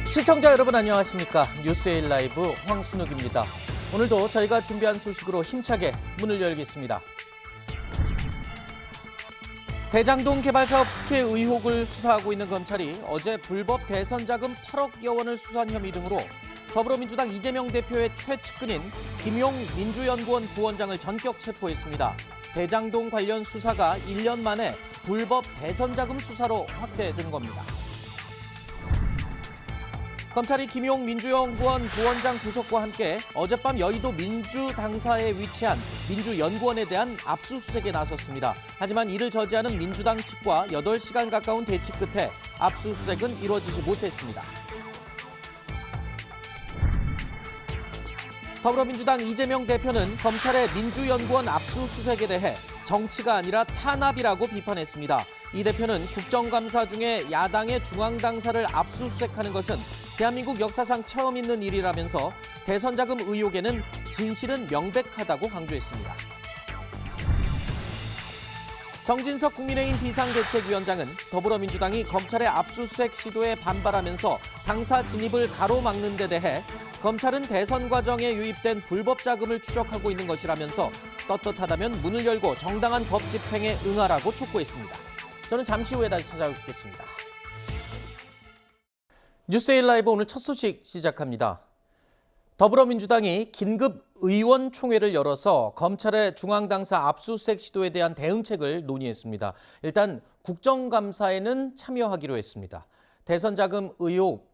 시청자 여러분 안녕하십니까? 뉴스에일 라이브 황순욱입니다. 오늘도 저희가 준비한 소식으로 힘차게 문을 열겠습니다. 대장동 개발사업 특혜 의혹을 수사하고 있는 검찰이 어제 불법 대선 자금 8억여 원을 수수한 혐의 등으로 더불어민주당 이재명 대표의 최측근인 김용 민주연구원 부원장을 전격 체포했습니다. 대장동 관련 수사가 1년 만에 불법 대선 자금 수사로 확대된 겁니다. 검찰이 김용 민주연구원 부원장 구속과 함께 어젯밤 여의도 민주당사에 위치한 민주연구원에 대한 압수수색에 나섰습니다. 하지만 이를 저지하는 민주당 측과 8시간 가까운 대치 끝에 압수수색은 이루어지지 못했습니다. 더불어민주당 이재명 대표는 검찰의 민주연구원 압수수색에 대해 정치가 아니라 탄압이라고 비판했습니다. 이 대표는 국정감사 중에 야당의 중앙당사를 압수수색하는 것은 대한민국 역사상 처음 있는 일이라면서 대선 자금 의혹에는 진실은 명백하다고 강조했습니다. 정진석 국민의힘 비상대책위원장은 더불어민주당이 검찰의 압수수색 시도에 반발하면서 당사 진입을 가로막는 데 대해 검찰은 대선 과정에 유입된 불법 자금을 추적하고 있는 것이라면서 떳떳하다면 문을 열고 정당한 법 집행에 응하라고 촉구했습니다. 저는 잠시 후에 다시 찾아뵙겠습니다. 뉴스에일 라이브 오늘 첫 소식 시작합니다. 더불어민주당이 긴급 의원총회를 열어서 검찰의 중앙당사 압수수색 시도에 대한 대응책을 논의했습니다. 일단 국정감사에는 참여하기로 했습니다. 대선자금 의혹,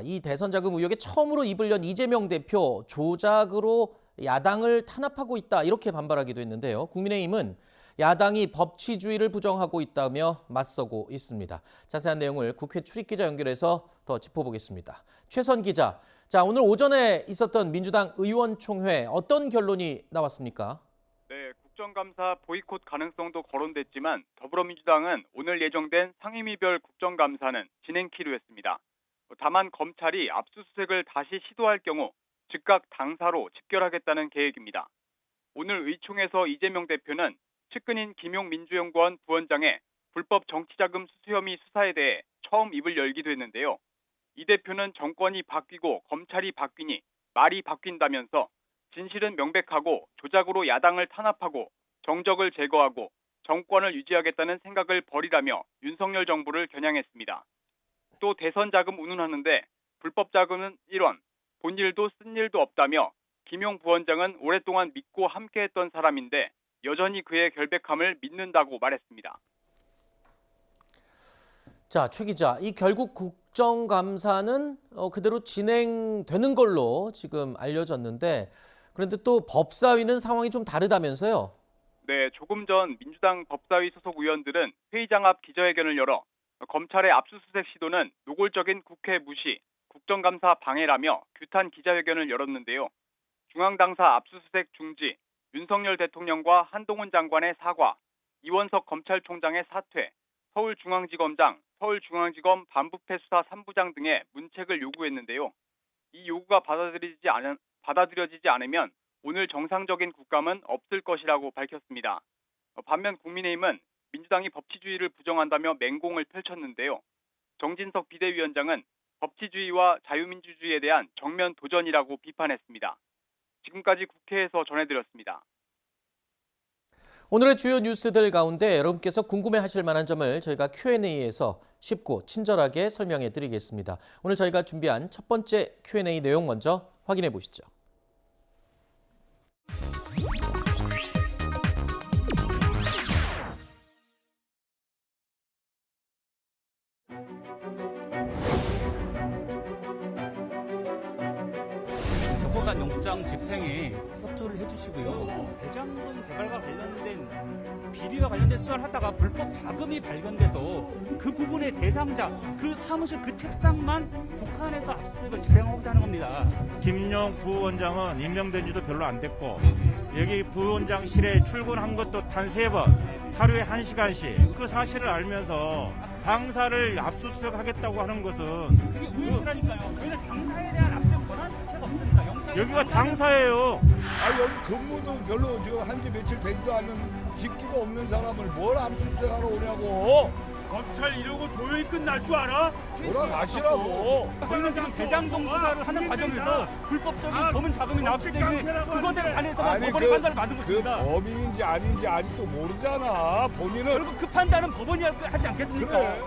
이 대선자금 의혹에 처음으로 입을 연 이재명 대표 조작으로 야당을 탄압하고 있다 이렇게 반발하기도 했는데요. 국민의힘은 야당이 법치주의를 부정하고 있다며 맞서고 있습니다. 자세한 내용을 국회 출입기자 연결해서 더 짚어보겠습니다. 최선 기자, 오늘 오전에 있었던 민주당 의원총회 어떤 결론이 나왔습니까? 네, 국정감사 보이콧 가능성도 거론됐지만 더불어민주당은 오늘 예정된 상임위별 국정감사는 진행키로 했습니다. 다만 검찰이 압수수색을 다시 시도할 경우 즉각 당사로 집결하겠다는 계획입니다. 오늘 의총에서 이재명 대표는 측근인 김용 민주연구원 부원장의 불법 정치자금 수수 혐의 수사에 대해 처음 입을 열기도 했는데요. 이 대표는 정권이 바뀌고 검찰이 바뀌니 말이 바뀐다면서 진실은 명백하고 조작으로 야당을 탄압하고 정적을 제거하고 정권을 유지하겠다는 생각을 버리라며 윤석열 정부를 겨냥했습니다. 또 대선 자금 운운하는데 불법 자금은 1원, 본 일도 쓴 일도 없다며 김용 부원장은 오랫동안 믿고 함께했던 사람인데 여전히 그의 결백함을 믿는다고 말했습니다. 최 기자, 이 결국 국정감사는 그대로 진행되는 걸로 지금 알려졌는데 그런데 또 법사위는 상황이 좀 다르다면서요? 네, 조금 전 민주당 법사위 소속 의원들은 회의장 앞 기자회견을 열어 검찰의 압수수색 시도는 노골적인 국회 무시, 국정감사 방해라며 규탄 기자회견을 열었는데요. 중앙당사 압수수색 중지, 윤석열 대통령과 한동훈 장관의 사과, 이원석 검찰총장의 사퇴, 서울중앙지검장, 서울중앙지검 반부패 수사 3부장 등의 문책을 요구했는데요. 이 요구가 받아들여지지 않으면 오늘 정상적인 국감은 없을 것이라고 밝혔습니다. 반면 국민의힘은 민주당이 법치주의를 부정한다며 맹공을 펼쳤는데요. 정진석 비대위원장은 법치주의와 자유민주주의에 대한 정면 도전이라고 비판했습니다. 지금까지 국회에서 전해드렸습니다. 오늘의 주요 뉴스들 가운데 여러분께서 궁금해하실 만한 점을 저희가 Q&A에서 쉽고 친절하게 설명해 드리겠습니다. 오늘 저희가 준비한 첫 번째 Q&A 내용 먼저 확인해 보시죠. 정보관 영장 집행에 협조를 해주시고요. 대장동 개발과 관련된 비리와 관련된 수사를 하다가 불법 자금이 발견돼서 그 부분의 대상자, 그 사무실 그 책상만 북한에서 압수수색을 집행하고자 하는 겁니다. 김용 부원장은 임명된 지도 별로 안 됐고 여기 부원장실에 출근한 것도 단 3번, 하루에 1시간씩 그 사실을 알면서 당사를 압수수색하겠다고 하는 것은 그게 의심이라니까요. 저희는 당사에 대한 압수수색 권한 자체가 없습니다. 여기가 당사예요. 여기 근무도 별로 한지 며칠 되지도 않은 직기도 없는 사람을 뭘 압수수색하러 오냐고. 검찰 이러고 조용히 끝날 줄 알아? 돌아가시라고. 저희는 지금 대장동 수사를 하는 과정에서 불법적인 검은 자금이 나왔기 때문에 그것에 관해서만 아니, 법원의 판단을 받은 그 것입니다. 범인인지 아닌지 아직도 모르잖아. 본인은. 결국 그 판단은 법원이 하지 않겠습니까? 그래.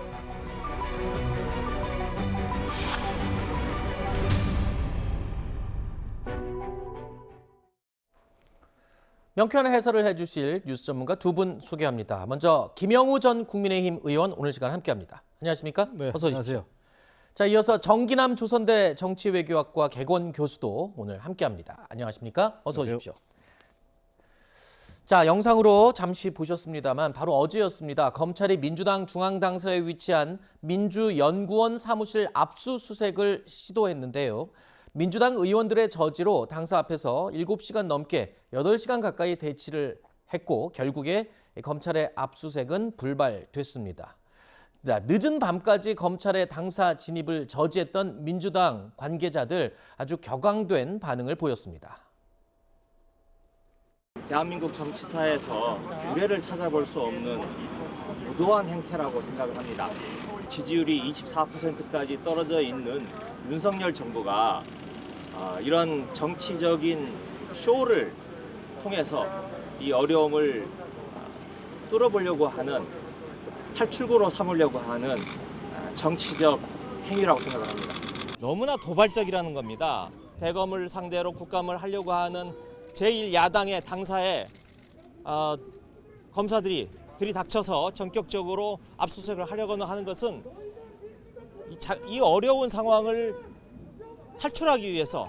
명쾌한 해설을 해주실 뉴스 전문가 두 분 소개합니다. 먼저 김영우 전 국민의힘 의원 오늘 시간 함께합니다. 안녕하십니까? 네, 어서 오십시오. 안녕하세요. 자, 이어서 정기남 조선대 정치외교학과 개건 교수도 오늘 함께합니다. 안녕하십니까? 어서 안녕하세요. 오십시오. 자, 영상으로 잠시 보셨습니다만 바로 어제였습니다. 검찰이 민주당 중앙당사에 위치한 민주연구원 사무실 압수수색을 시도했는데요. 민주당 의원들의 저지로 당사 앞에서 7시간 넘게 8시간 가까이 대치를 했고 결국에 검찰의 압수수색은 불발됐습니다. 늦은 밤까지 검찰의 당사 진입을 저지했던 민주당 관계자들 아주 격앙된 반응을 보였습니다. 대한민국 정치사에서 유례를 찾아볼 수 없는 무도한 행태라고 생각을 합니다. 지지율이 24%까지 떨어져 있는 윤석열 정부가 이런 정치적인 쇼를 통해서 이 어려움을 뚫어보려고 하는 탈출구로 삼으려고 하는 정치적 행위라고 생각을 합니다. 너무나 도발적이라는 겁니다. 대검을 상대로 국감을 하려고 하는 제1야당의 당사에 검사들이 들이닥쳐서 전격적으로 압수수색을 하려고 하는 것은 이 어려운 상황을 탈출하기 위해서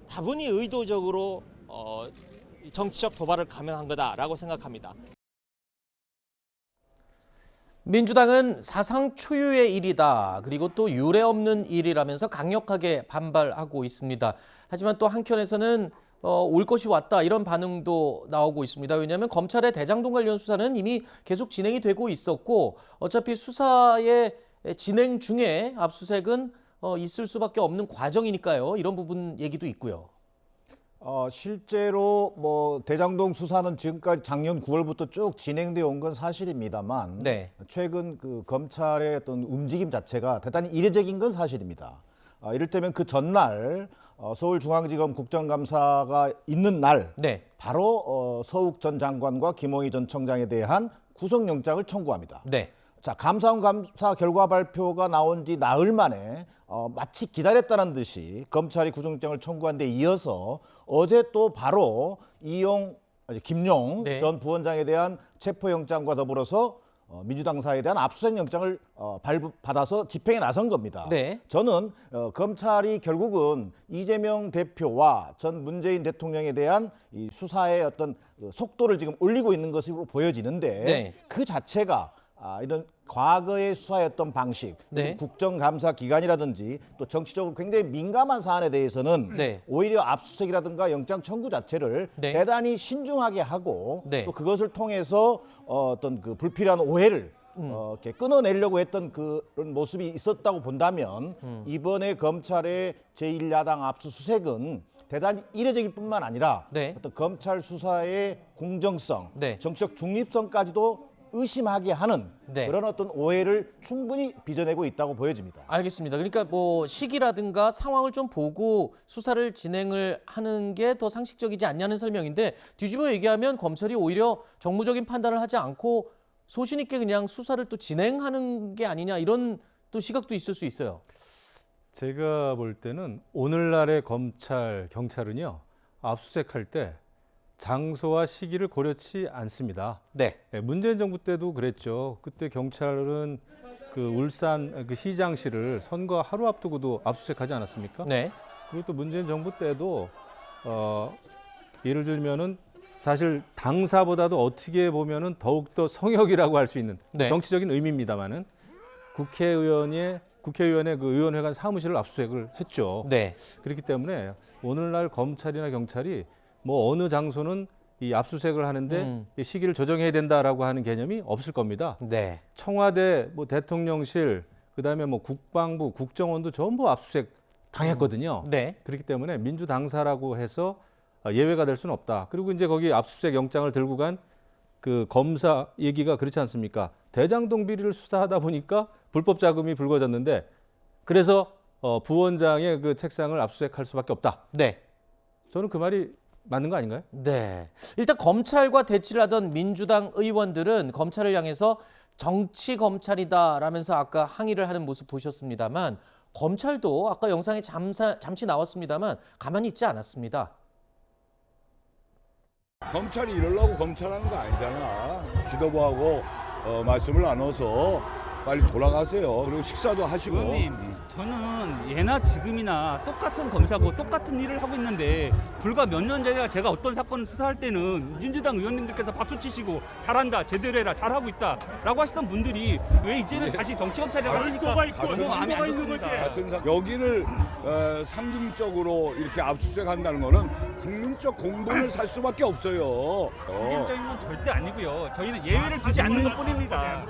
다분히 의도적으로 정치적 도발을 감행한 거다라고 생각합니다. 민주당은 사상 초유의 일이다. 그리고 또 유례 없는 일이라면서 강력하게 반발하고 있습니다. 하지만 또 한켠에서는 올 것이 왔다 이런 반응도 나오고 있습니다. 왜냐하면 검찰의 대장동 관련 수사는 이미 계속 진행이 되고 있었고 어차피 수사의 진행 중에 압수수색은 있을 수밖에 없는 과정이니까요. 이런 부분 얘기도 있고요. 실제로 뭐 대장동 수사는 지금까지 작년 9월부터 쭉 진행되어 온 건 사실입니다만 네. 최근 그 검찰의 어떤 움직임 자체가 대단히 이례적인 건 사실입니다. 이를테면 그 전날 서울중앙지검 국정감사가 있는 날 네. 바로 서욱 전 장관과 김홍희 전 청장에 대한 구속영장을 청구합니다. 네. 자, 감사원 감사 결과 발표가 나온 지 나흘 만에 마치 기다렸다는 듯이 검찰이 구속영장을 청구한 데 이어서 어제 또 바로 김용 네. 전 부원장에 대한 체포영장과 더불어서 민주당사에 대한 압수수색 영장을 발부받아서 집행에 나선 겁니다. 네. 저는 검찰이 결국은 이재명 대표와 전 문재인 대통령에 대한 이 수사의 어떤 속도를 지금 올리고 있는 것으로 보여지는데 네. 그 자체가 이런 과거의 수사였던 방식, 네. 국정감사 기간이라든지 또 정치적으로 굉장히 민감한 사안에 대해서는 네. 오히려 압수수색이라든가 영장 청구 자체를 네. 대단히 신중하게 하고 네. 또 그것을 통해서 어떤 그 불필요한 오해를 이렇게 끊어내려고 했던 그런 모습이 있었다고 본다면 이번에 검찰의 제1야당 압수수색은 대단히 이례적일 뿐만 아니라 네. 어떤 검찰 수사의 공정성, 네. 정치적 중립성까지도 의심하게 하는 네. 그런 어떤 오해를 충분히 빚어내고 있다고 보여집니다. 알겠습니다. 그러니까 뭐 시기라든가 상황을 좀 보고 수사를 진행을 하는 게 더 상식적이지 않냐는 설명인데 뒤집어 얘기하면 검찰이 오히려 정무적인 판단을 하지 않고 소신 있게 그냥 수사를 또 진행하는 게 아니냐 이런 또 시각도 있을 수 있어요. 제가 볼 때는 오늘날의 검찰, 경찰은요. 압수수색할 때 장소와 시기를 고려치 않습니다. 네. 문재인 정부 때도 그랬죠. 그때 경찰은 그 울산 그 시장실을 선거 하루 앞두고도 압수수색하지 않았습니까? 네. 그리고 또 문재인 정부 때도 예를 들면은 사실 당사보다도 어떻게 보면은 더욱더 성역이라고 할 수 있는 네. 정치적인 의미입니다만은 국회의원의 그 의원회관 사무실을 압수수색을 했죠. 네. 그렇기 때문에 오늘날 검찰이나 경찰이 뭐 어느 장소는 이 압수수색을 하는데 이 시기를 조정해야 된다라고 하는 개념이 없을 겁니다. 네. 청와대, 뭐 대통령실, 그다음에 뭐 국방부, 국정원도 전부 압수수색 당했거든요. 네. 그렇기 때문에 민주당사라고 해서 예외가 될 수는 없다. 그리고 이제 거기 압수수색 영장을 들고 간 그 검사 얘기가 그렇지 않습니까? 대장동 비리를 수사하다 보니까 불법 자금이 불거졌는데 그래서 부원장의 그 책상을 압수수색할 수밖에 없다. 네. 저는 그 말이 맞는 거 아닌가요? 네. 일단 검찰과 대치를 하던 민주당 의원들은 검찰을 향해서 정치 검찰이다라면서 아까 항의를 하는 모습 보셨습니다만 검찰도 아까 영상에 잠시 나왔습니다만 가만히 있지 않았습니다. 검찰이 이러려고 검찰하는 거 아니잖아. 지도부하고 말씀을 나눠서 빨리 돌아가세요. 그리고 식사도 하시고. 의원님, 저는 예나 지금이나 똑같은 검사고 똑같은 일을 하고 있는데 불과 몇 년 전에 제가 어떤 사건을 수사할 때는 민주당 의원님들께서 박수 치시고 잘한다, 제대로 해라, 잘하고 있다 라고 하시던 분들이 왜 이제는 다시 정치검찰이라고 하시니까 너무 마음에 안 듭니다. 여기를 상징적으로 이렇게 압수수색한다는 거는 국민적 공분을 살 수밖에 없어요. 긍정적인 건 절대 아니고요. 저희는 예외를 두지 않는 것뿐입니다.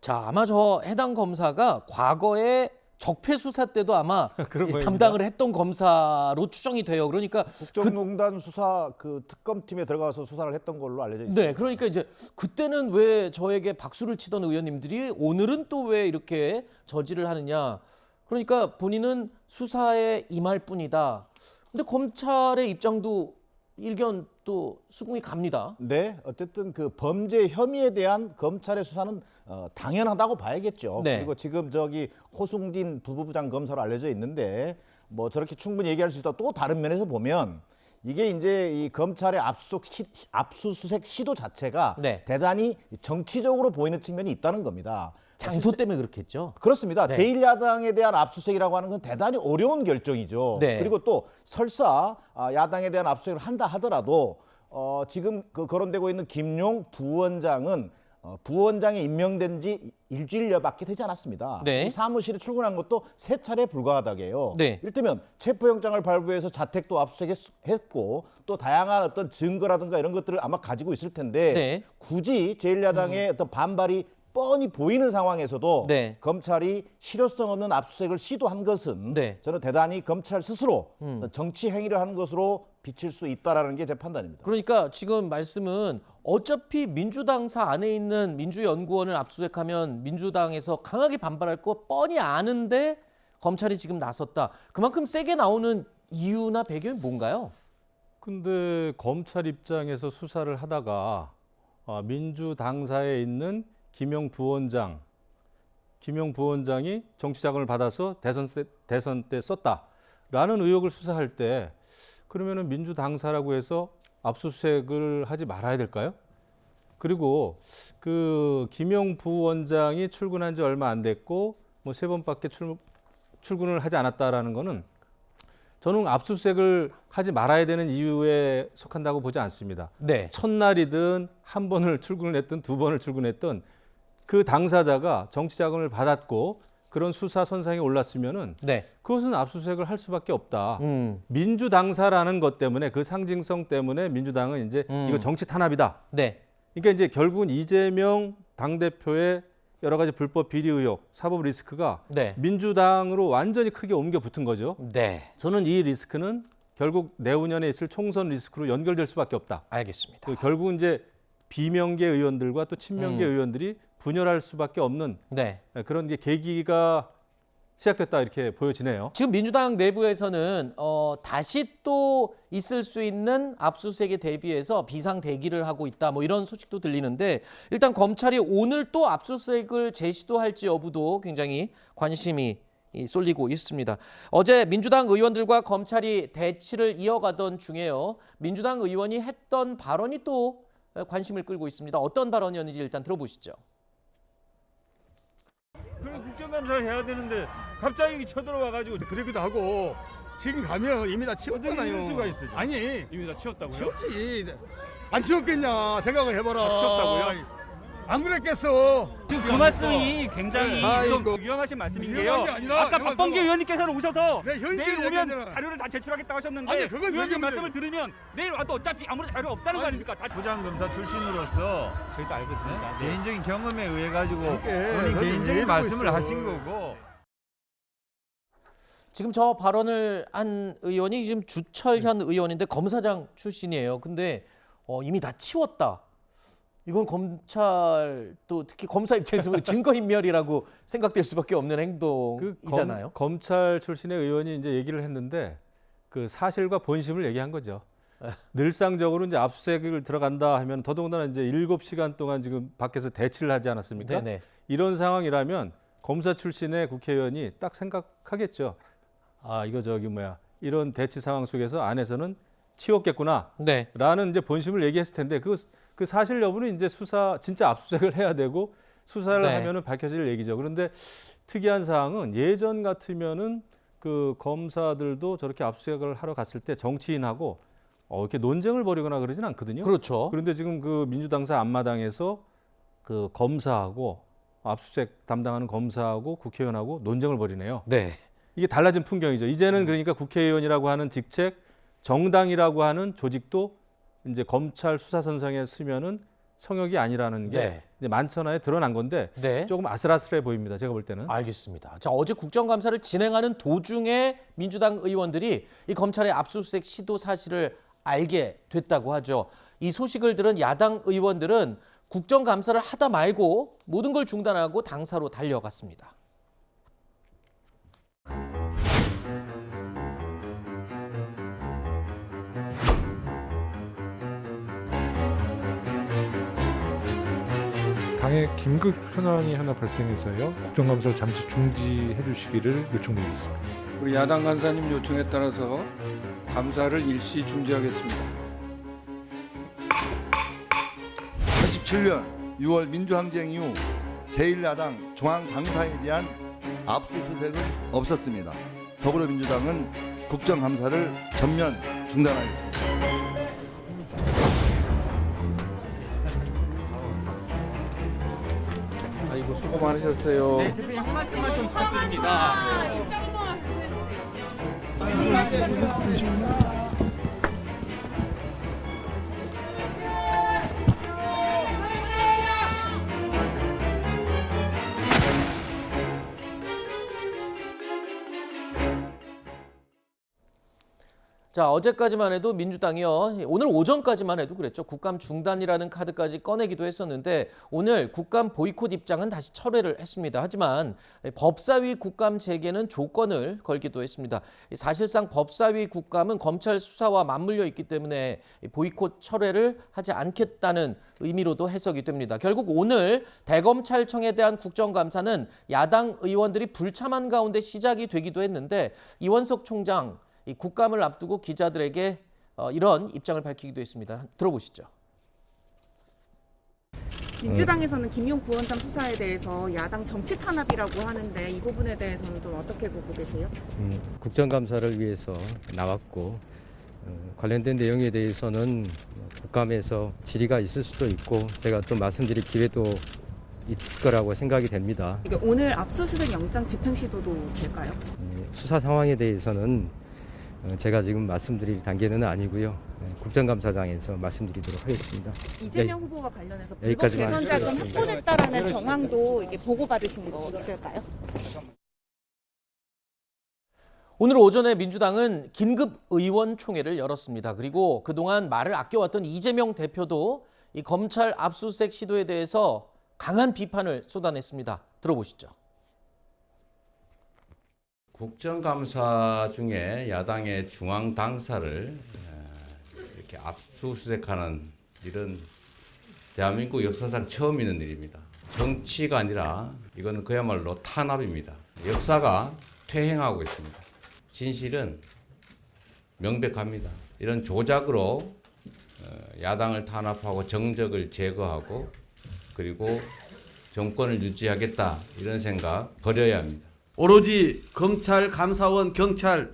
자, 아마 저 해당 검사가 과거에 적폐 수사 때도 아마 그런 모양입니다. 담당을 했던 검사로 추정이 돼요. 그러니까 국정농단 수사 그 특검팀에 들어가서 수사를 했던 걸로 알려져 있습니다. 네, 그러니까 이제 그때는 왜 저에게 박수를 치던 의원님들이 오늘은 또 왜 이렇게 저지를 하느냐. 그러니까 본인은 수사에 임할 뿐이다. 근데 검찰의 입장도 일견 또 수긍이 갑니다. 네, 어쨌든 그 범죄 혐의에 대한 검찰의 수사는 당연하다고 봐야겠죠. 네. 그리고 지금 저기 호승진 부부장 검사로 알려져 있는데 뭐 저렇게 충분히 얘기할 수 있다. 또 다른 면에서 보면 이게 이제 이 검찰의 압수수색 시도 자체가 네. 대단히 정치적으로 보이는 측면이 있다는 겁니다. 장소 때문에 그렇겠죠. 그렇습니다. 네. 제1야당에 대한 압수수색이라고 하는 건 대단히 어려운 결정이죠. 네. 그리고 또 설사 야당에 대한 압수수색을 한다 하더라도 지금 그 거론되고 있는 김용 부원장은 부원장이 임명된 지 일주일여밖에 되지 않았습니다. 네. 이 사무실에 출근한 것도 3차례에 불과하다게요. 네. 이를테면 체포영장을 발부해서 자택도 압수수색했고 또 다양한 어떤 증거라든가 이런 것들을 아마 가지고 있을 텐데 네. 굳이 제1야당의 어떤 반발이 뻔히 보이는 상황에서도 네. 검찰이 실효성 없는 압수수색을 시도한 것은 네. 저는 대단히 검찰 스스로 정치 행위를 하는 것으로 비칠 수 있다라는 게 제 판단입니다. 그러니까 지금 말씀은 어차피 민주당사 안에 있는 민주연구원을 압수수색하면 민주당에서 강하게 반발할 거 뻔히 아는데 검찰이 지금 나섰다. 그만큼 세게 나오는 이유나 배경이 뭔가요? 근데 검찰 입장에서 수사를 하다가 민주당사에 있는 김용 부원장이 정치자금을 받아서 대선 때 썼다라는 의혹을 수사할 때 그러면은 민주당사라고 해서 압수수색을 하지 말아야 될까요? 그리고 그 김용 부원장이 출근한 지 얼마 안 됐고 뭐 3번밖에 출근을 하지 않았다라는 거는 저는 압수수색을 하지 말아야 되는 이유에 속한다고 보지 않습니다. 네. 첫날이든 한 번을 출근을 했든 2번을 출근했든 그 당사자가 정치자금을 받았고 그런 수사 선상에 올랐으면은 네. 그것은 압수수색을 할 수밖에 없다. 음. 민주당사라는 것 때문에 그 상징성 때문에 민주당은 이제 이거 정치 탄압이다. 네. 그러니까 이제 결국은 이재명 당대표의 여러 가지 불법 비리 의혹, 사법 리스크가 네. 민주당으로 완전히 크게 옮겨 붙은 거죠. 네. 저는 이 리스크는 결국 내후년에 있을 총선 리스크로 연결될 수밖에 없다. 알겠습니다. 결국은 이제 비명계 의원들과 또 친명계 의원들이 분열할 수밖에 없는 네. 그런 이제 계기가 시작됐다 이렇게 보여지네요. 지금 민주당 내부에서는 다시 또 있을 수 있는 압수수색에 대비해서 비상 대기를 하고 있다. 뭐 이런 소식도 들리는데 일단 검찰이 오늘 또 압수수색을 재시도할지 여부도 굉장히 관심이 쏠리고 있습니다. 어제 민주당 의원들과 검찰이 대치를 이어가던 중에요. 민주당 의원이 했던 발언이 또 관심을 끌고 있습니다. 어떤 발언이었는지 일단 들어보시죠. 그래 국정감사를 해야 되는데 갑자기 쳐들어와가지고 그러기도 하고 지금 가면 이미 다 치웠잖아요. 수가 있어요. 아니 이미 다 치웠다고요? 치웠지. 안 치웠겠냐 생각을 해봐라. 치웠다고요? 안 그랬겠어. 지금 그 말씀이 굉장히 아이고. 좀 위험하신 말씀인 게요. 위험한 게 아니라 아까 내가 박범계 저- 의원님께서는 오셔서 내 현실을 내일 오면 얘기하잖아. 자료를 다 제출하겠다고 하셨는데 아니, 그건 의원님 얘기하면 말씀을 들으면 내일 와도 어차피 아무런 자료 없다는 거 아닙니까? 다 부장검사 출신으로서 저희도 알고 있습니다. 네. 개인적인 경험에 의해 가지고 그게 본인 그건 개인적인 이해하고 말씀을 있어. 하신 거고. 지금 저 발언을 한 의원이 지금 주철현 의원인데 검사장 출신이에요. 근데 이미 다 치웠다. 이건 검찰 또 특히 검사 입장에서 증거인멸이라고 생각될 수밖에 없는 행동이잖아요. 검찰 출신의 의원이 이제 얘기를 했는데 그 사실과 본심을 얘기한 거죠. 늘상적으로 이제 압수수색을 들어간다 하면 더더군다나 이제 7시간 동안 지금 밖에서 대치를 하지 않았습니까? 네네. 이런 상황이라면 검사 출신의 국회의원이 딱 생각하겠죠. 아, 이거 이런 대치 상황 속에서 안에서는 치웠겠구나. 네. 라는 이제 본심을 얘기했을 텐데 그 사실 여부는 이제 진짜 압수수색을 해야 되고 수사를 네. 하면은 밝혀질 얘기죠. 그런데 특이한 사항은 예전 같으면은 그 검사들도 저렇게 압수수색을 하러 갔을 때 정치인하고 이렇게 논쟁을 벌이거나 그러진 않거든요. 그렇죠. 그런데 지금 그 민주당사 앞마당에서 그 검사하고 압수수색 담당하는 검사하고 국회의원하고 논쟁을 벌이네요. 네. 이게 달라진 풍경이죠. 이제는 그러니까 국회의원이라고 하는 직책, 정당이라고 하는 조직도 이제 검찰 수사선상에 쓰면은 성역이 아니라는 게 네. 이제 만천하에 드러난 건데 네. 조금 아슬아슬해 보입니다. 제가 볼 때는. 알겠습니다. 자, 어제 국정감사를 진행하는 도중에 민주당 의원들이 이 검찰의 압수수색 시도 사실을 알게 됐다고 하죠. 이 소식을 들은 야당 의원들은 국정감사를 하다 말고 모든 걸 중단하고 당사로 달려갔습니다. 당에 긴급 현안이 하나 발생해서요. 국정감사를 잠시 중지해 주시기를 요청드리겠습니다. 우리 야당 간사님 요청에 따라서 감사를 일시 중지하겠습니다. 87년 6월 민주항쟁 이후 제1야당 중앙당사에 대한 압수수색은 없었습니다. 더불어민주당은 국정감사를 전면 중단하겠습니다. 아이고 수고 많으셨어요. 네, 대표님 한 말씀만 좀 부탁드립니다. 입장 한번 해주세요. 자, 어제까지만 해도 민주당이요. 오늘 오전까지만 해도 그랬죠. 국감 중단이라는 카드까지 꺼내기도 했었는데 오늘 국감 보이콧 입장은 다시 철회를 했습니다. 하지만 법사위 국감 재개는 조건을 걸기도 했습니다. 사실상 법사위 국감은 검찰 수사와 맞물려 있기 때문에 보이콧 철회를 하지 않겠다는 의미로도 해석이 됩니다. 결국 오늘 대검찰청에 대한 국정감사는 야당 의원들이 불참한 가운데 시작이 되기도 했는데 이원석 총장 이 국감을 앞두고 기자들에게 이런 입장을 밝히기도 했습니다. 들어보시죠. 민주당에서는 김용 부원장 수사에 대해서 야당 정치 탄압이라고 하는데 이 부분에 대해서는 좀 어떻게 보고 계세요? 국정감사를 위해서 나왔고 관련된 내용에 대해서는 국감에서 질의가 있을 수도 있고 제가 또 말씀드릴 기회도 있을 거라고 생각이 됩니다. 그러니까 오늘 압수수색 영장 집행 시도도 될까요? 수사 상황에 대해서는 제가 지금 말씀드릴 단계는 아니고요. 국정감사장에서 말씀드리도록 하겠습니다. 이재명 후보와 관련해서 불법 여기까지만 대선 자금 확보됐다라는 정황도 이게 보고받으신 거 있을까요? 오늘 오전에 민주당은 긴급 의원총회를 열었습니다. 그리고 그동안 말을 아껴왔던 이재명 대표도 이 검찰 압수수색 시도에 대해서 강한 비판을 쏟아냈습니다. 들어보시죠. 국정감사 중에 야당의 중앙 당사를 이렇게 압수수색하는 일은 대한민국 역사상 처음 있는 일입니다. 정치가 아니라 이거는 그야말로 탄압입니다. 역사가 퇴행하고 있습니다. 진실은 명백합니다. 이런 조작으로 야당을 탄압하고 정적을 제거하고 그리고 정권을 유지하겠다 이런 생각 버려야 합니다. 오로지 검찰, 감사원, 경찰,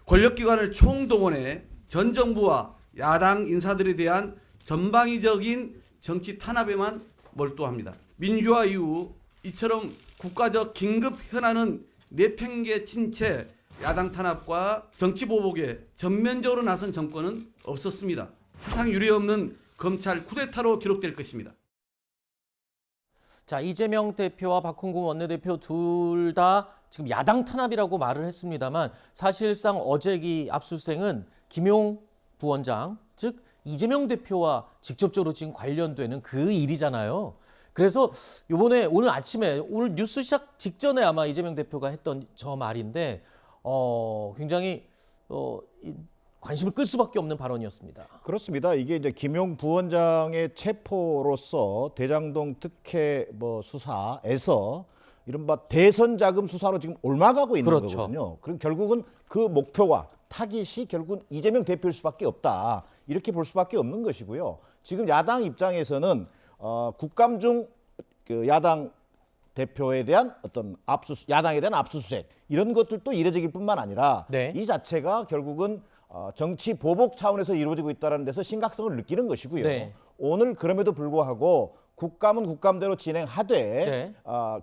권력기관을 총동원해 전 정부와 야당 인사들에 대한 전방위적인 정치 탄압에만 몰두합니다. 민주화 이후 이처럼 국가적 긴급 현안은 내팽개친 채 야당 탄압과 정치 보복에 전면적으로 나선 정권은 없었습니다. 사상 유례없는 검찰 쿠데타로 기록될 것입니다. 자, 이재명 대표와 박홍근 원내대표 둘 다 지금 야당 탄압이라고 말을 했습니다만 사실상 어제 이 압수수색은 김용 부원장, 즉 이재명 대표와 직접적으로 지금 관련되는 그 일이잖아요. 그래서 이번에 오늘 아침에 오늘 뉴스 시작 직전에 아마 이재명 대표가 했던 저 말인데 굉장히 관심을 끌 수밖에 없는 발언이었습니다. 그렇습니다. 이게 이제 김용 부원장의 체포로서 대장동 특혜 수사에서 이른바 대선 자금 수사로 지금 옮아가고 있는 그렇죠. 거거든요. 그럼 결국은 그 목표와 타깃이 결국은 이재명 대표일 수밖에 없다. 이렇게 볼 수밖에 없는 것이고요. 지금 야당 입장에서는 국감 중 그 야당 대표에 대한 어떤 야당에 대한 압수수색 이런 것들도 이례적일 뿐만 아니라 네. 이 자체가 결국은 정치 보복 차원에서 이루어지고 있다는 데서 심각성을 느끼는 것이고요. 네. 오늘 그럼에도 불구하고 국감은 국감대로 진행하되 네.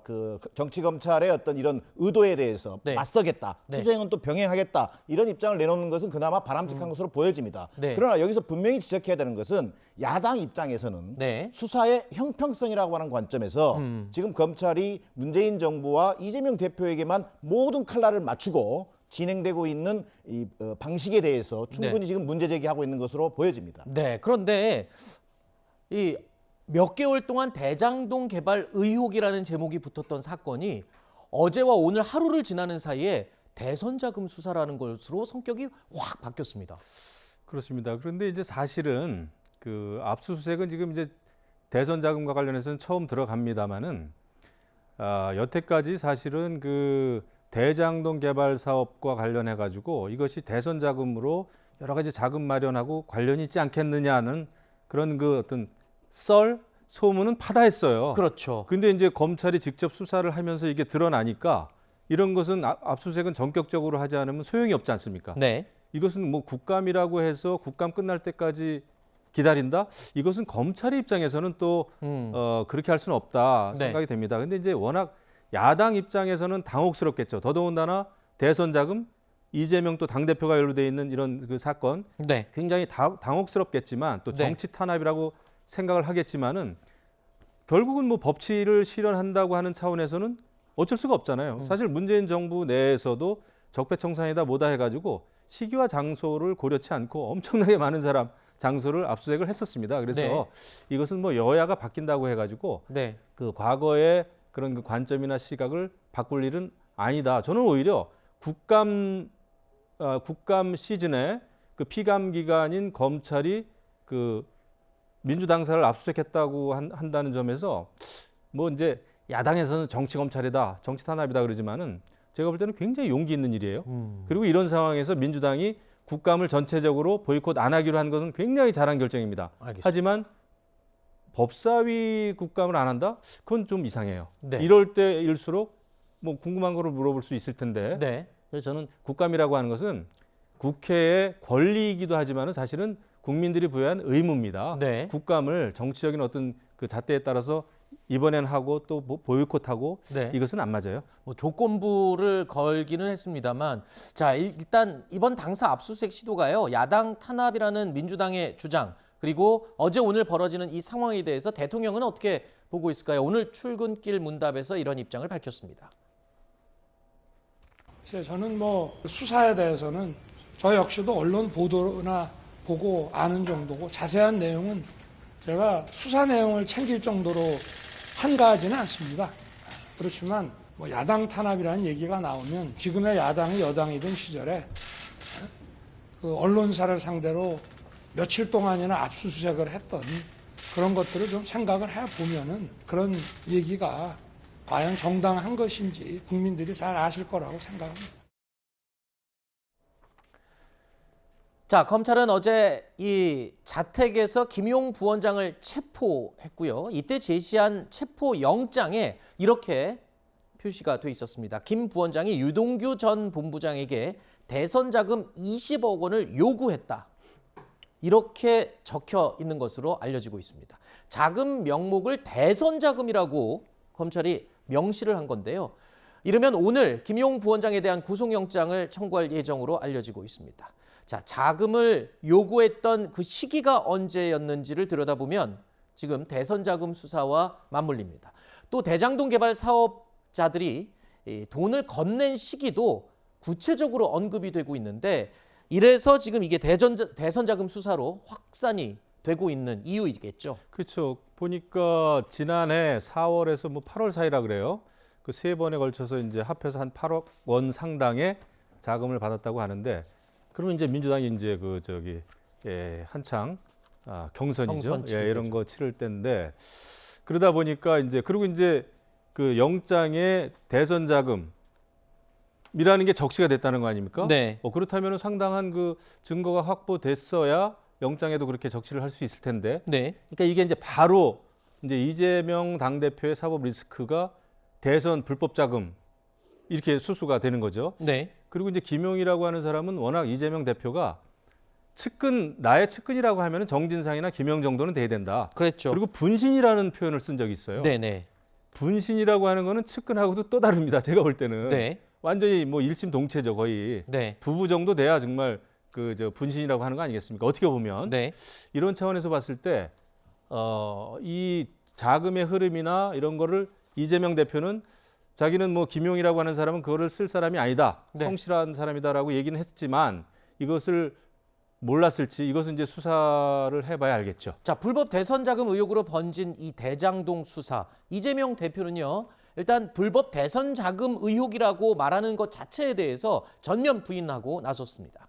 그 정치 검찰의 어떤 이런 의도에 대해서 네. 맞서겠다, 네. 투쟁은 또 병행하겠다 이런 입장을 내놓는 것은 그나마 바람직한 것으로 보여집니다. 네. 그러나 여기서 분명히 지적해야 되는 것은 야당 입장에서는 네. 수사의 형평성이라고 하는 관점에서 지금 검찰이 문재인 정부와 이재명 대표에게만 모든 칼날을 맞추고 진행되고 있는 이 방식에 대해서 충분히 지금 문제 제기하고 있는 것으로 보여집니다. 네. 그런데 이 몇 개월 동안 대장동 개발 의혹이라는 제목이 붙었던 사건이 어제와 오늘 하루를 지나는 사이에 대선 자금 수사라는 것으로 성격이 확 바뀌었습니다. 그렇습니다. 그런데 이제 사실은 그 압수수색은 지금 이제 대선 자금과 관련해서는 처음 들어갑니다만은 여태까지 사실은 그 대장동 개발 사업과 관련해 가지고 이것이 대선 자금으로 여러 가지 자금 마련하고 관련이 있지 않겠느냐는 그런 그 어떤 소문은 파다했어요. 그렇죠. 근데 이제 검찰이 직접 수사를 하면서 이게 드러나니까 이런 것은 압수수색은 전격적으로 하지 않으면 소용이 없지 않습니까? 네. 이것은 뭐 국감이라고 해서 국감 끝날 때까지 기다린다? 이것은 검찰의 입장에서는 또 그렇게 할 수는 없다 생각이 됩니다. 근데 이제 워낙 야당 입장에서는 당혹스럽겠죠. 더더군다나 대선 자금, 이재명 또 당대표가 연루돼 있는 이런 그 사건 네. 굉장히 당혹스럽겠지만 또 네. 정치 탄압이라고 생각을 하겠지만은 결국은 뭐 법치를 실현한다고 하는 차원에서는 어쩔 수가 없잖아요. 사실 문재인 정부 내에서도 적폐청산이다 뭐다 해가지고 시기와 장소를 고려치 않고 엄청나게 많은 사람 장소를 압수수색을 했었습니다. 그래서 네. 이것은 뭐 여야가 바뀐다고 해가지고 네. 그 과거의 그런 그 관점이나 시각을 바꿀 일은 아니다. 저는 오히려 국감 시즌에 그 피감 기관인 검찰이 그 민주당사를 압수수색했다고 한다는 점에서 뭐 이제 야당에서는 정치 검찰이다, 정치 탄압이다 그러지만은 제가 볼 때는 굉장히 용기 있는 일이에요. 그리고 이런 상황에서 민주당이 국감을 전체적으로 보이콧 안 하기로 한 것은 굉장히 잘한 결정입니다. 알겠습니다. 하지만 법사위 국감을 안 한다? 그건 좀 이상해요. 네. 이럴 때일수록 뭐 궁금한 거를 물어볼 수 있을 텐데. 네. 그래서 저는 국감이라고 하는 것은 국회의 권리이기도 하지만은 사실은 국민들이 부여한 의무입니다. 네. 국감을 정치적인 어떤 그 잣대에 따라서 이번엔 하고 또 보이콧하고 네. 이것은 안 맞아요. 뭐 조건부를 걸기는 했습니다만 자 일단 이번 당사 압수수색 시도가요. 야당 탄압이라는 민주당의 주장 그리고 어제 오늘 벌어지는 이 상황에 대해서 대통령은 어떻게 보고 있을까요? 오늘 출근길 문답에서 이런 입장을 밝혔습니다. 저는 뭐 수사에 대해서는 저 역시도 언론 보도나 보고 아는 정도고 자세한 내용은 제가 수사 내용을 챙길 정도로 한가하지는 않습니다. 그렇지만 뭐 야당 탄압이라는 얘기가 나오면 지금의 야당이 여당이던 시절에 그 언론사를 상대로 며칠 동안이나 압수수색을 했던 그런 것들을 좀 생각을 해보면은 그런 얘기가 과연 정당한 것인지 국민들이 잘 아실 거라고 생각합니다. 자, 검찰은 어제 이 자택에서 김용 부원장을 체포했고요. 이때 제시한 체포 영장에 이렇게 표시가 돼 있었습니다. 김 부원장이 유동규 전 본부장에게 대선 자금 20억 원을 요구했다. 이렇게 적혀 있는 것으로 알려지고 있습니다. 자금 명목을 대선 자금이라고 검찰이 명시를 한 건데요. 이르면 오늘 김용 부원장에 대한 구속영장을 청구할 예정으로 알려지고 있습니다. 자, 자금을 요구했던 그 시기가 언제였는지를 들여다보면 지금 대선 자금 수사와 맞물립니다. 또 대장동 개발 사업자들이 돈을 건넨 시기도 구체적으로 언급이 되고 있는데 이래서 지금 이게 대선 자금 수사로 확산이 되고 있는 이유이겠죠. 그렇죠. 보니까 지난해 4월에서 뭐 8월 사이라 그래요. 그 3번에 걸쳐서 이제 합해서 한 8억 원 상당의 자금을 받았다고 하는데, 그러면 이제 민주당이 이제 한창 경선이죠. 경선 이런 거 치를 때인데, 그러다 보니까 이제 그리고 이제 그 영장의 대선 자금이라는 게 적시가 됐다는 거 아닙니까? 네. 그렇다면 상당한 그 증거가 확보됐어야 영장에도 그렇게 적시를 할 수 있을 텐데. 네. 그러니까 이게 이제 바로 이제 이재명 당대표의 사법 리스크가 대선 불법 자금 이렇게 수수가 되는 거죠. 네. 그리고 이제 김용이라고 하는 사람은 워낙 이재명 대표가 나의 측근이라고 하면은 정진상이나 김용 정도는 돼야 된다. 그렇죠. 그리고 분신이라는 표현을 쓴 적이 있어요. 네네. 분신이라고 하는 거는 측근하고도 또 다릅니다. 제가 볼 때는 네. 완전히 뭐 일심동체죠, 거의. 네. 부부 정도 돼야 정말 분신이라고 하는 거 아니겠습니까? 어떻게 보면. 네. 이런 차원에서 봤을 때 이 자금의 흐름이나 이런 거를 이재명 대표는 자기는 뭐 김용이라고 하는 사람은 그거를 쓸 사람이 아니다. 네. 성실한 사람이다라고 얘기는 했지만 이것을 몰랐을지 이것은 이제 수사를 해봐야 알겠죠. 자, 불법 대선 자금 의혹으로 번진 이 대장동 수사. 이재명 대표는요. 일단 불법 대선 자금 의혹이라고 말하는 것 자체에 대해서 전면 부인하고 나섰습니다.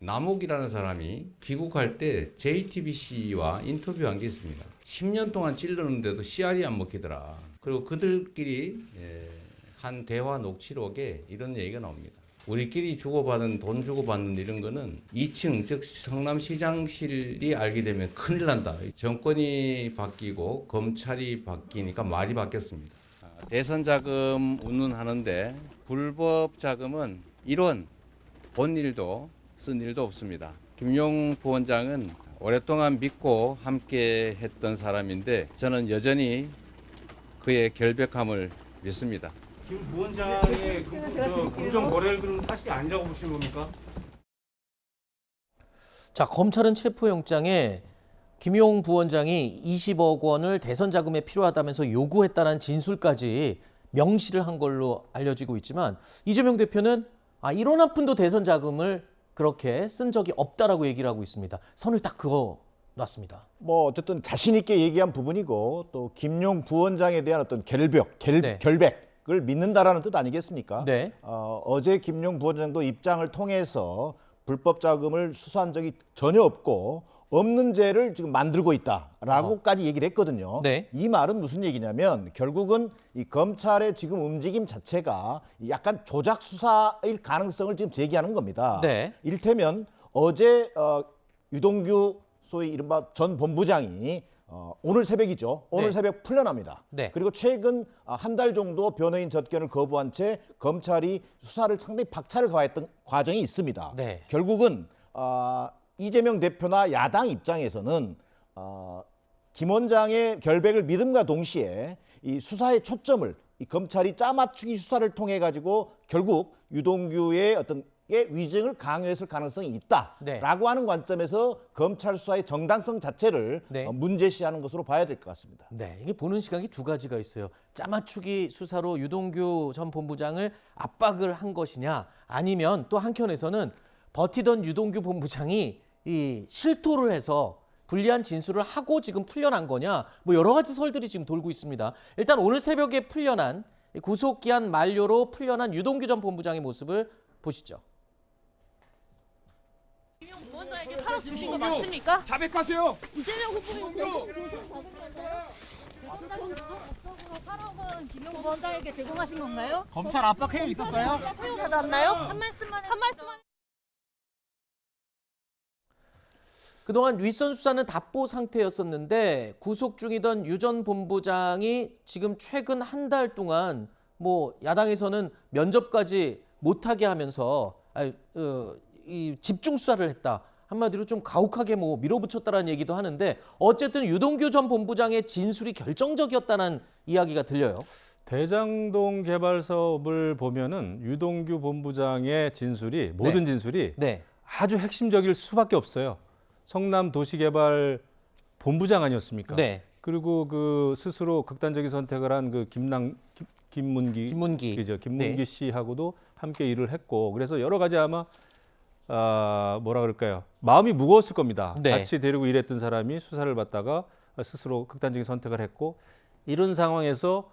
남욱이라는 사람이 귀국할 때 JTBC와 인터뷰한 게 있습니다. 10년 동안 찔르는데도 씨알이 안 먹히더라. 그리고 그들끼리 한 대화 녹취록에 이런 얘기가 나옵니다. 우리끼리 주고받은 돈 주고받는 이런 거는 2층 즉 성남시장실이 알게 되면 큰일 난다. 정권이 바뀌고 검찰이 바뀌니까 말이 바뀌었습니다. 대선 자금 운운하는데 불법 자금은 이런 본 일도 쓴 일도 없습니다. 김용 부원장은 오랫동안 믿고 함께 했던 사람인데 저는 여전히 그의 결백함을 믿습니다. 김 부원장의 금전 거래들은 사실이 아니라고 보시는 겁니까? 자, 검찰은 체포영장에 김용 부원장이 20억 원을 대선 자금에 필요하다면서 요구했다는 진술까지 명시를 한 걸로 알려지고 있지만 이재명 대표는 이런 한 푼도 대선 자금을 그렇게 쓴 적이 없다라고 얘기를 하고 있습니다. 선을 딱 그어놨습니다. 뭐 어쨌든 자신 있게 얘기한 부분이고 또 김용 부원장에 대한 어떤 결백을 믿는다라는 뜻 아니겠습니까? 네. 어제 김용 부원장도 입장을 통해서 불법 자금을 수사한 적이 전혀 없고 없는 죄를 지금 만들고 있다라고까지 얘기를 했거든요. 네. 이 말은 무슨 얘기냐면 결국은 이 검찰의 지금 움직임 자체가 약간 조작 수사일 가능성을 지금 제기하는 겁니다. 네. 이를테면 어제 유동규 소위 이른바 전 본부장이 오늘 새벽이죠. 오늘 네. 새벽 풀려납니다. 네. 그리고 최근 한 달 정도 변호인 접견을 거부한 채 검찰이 수사를 상당히 박차를 가했던 과정이 있습니다. 네. 결국은 이재명 대표나 야당 입장에서는 김 원장의 결백을 믿음과 동시에 이 수사의 초점을 이 검찰이 짜맞추기 수사를 통해 가지고 결국 유동규의 어떤 위증을 강요했을 가능성이 있다라고 네. 하는 관점에서 검찰 수사의 정당성 자체를 네. 문제시하는 것으로 봐야 될 것 같습니다. 네, 이게 보는 시각이 두 가지가 있어요. 짜맞추기 수사로 유동규 전 본부장을 압박을 한 것이냐, 아니면 또 한켠에서는 버티던 유동규 본부장이 이 실토를 해서 불리한 진술을 하고 지금 풀려난 거냐, 뭐 여러 가지 설들이 지금 돌고 있습니다. 일단 오늘 새벽에 풀려난 구속기한 만료로 풀려난 유동규 전 본부장의 모습을 보시죠. 부원장에게 8억 주신 거 맞습니까? 자백하세요. 이재명 후보님 8억은 김용 부원장에게 제공하신 건가요? 검찰 압박 회유 있었어요? 회유 받았나요? 한 말씀만. 그동안 윗선 수사는 답보 상태였었는데 구속 중이던 유 전 본부장이 지금 최근 한 달 동안 뭐 야당에서는 면접까지 못하게 하면서 이 집중 수사를 했다. 한마디로 좀 가혹하게 뭐 밀어붙였다라는 얘기도 하는데 어쨌든 유동규 전 본부장의 진술이 결정적이었다는 이야기가 들려요. 대장동 개발 사업을 보면은 유동규 본부장의 진술이 모든 진술이 네. 아주 핵심적일 수밖에 없어요. 성남 도시개발 본부장 아니었습니까? 네. 그리고 그 스스로 극단적인 선택을 한 그 김문기 네. 씨하고도 함께 일을 했고 그래서 여러 가지 아마 뭐라 그럴까요? 마음이 무거웠을 겁니다. 네. 같이 데리고 일했던 사람이 수사를 받다가 스스로 극단적인 선택을 했고 이런 상황에서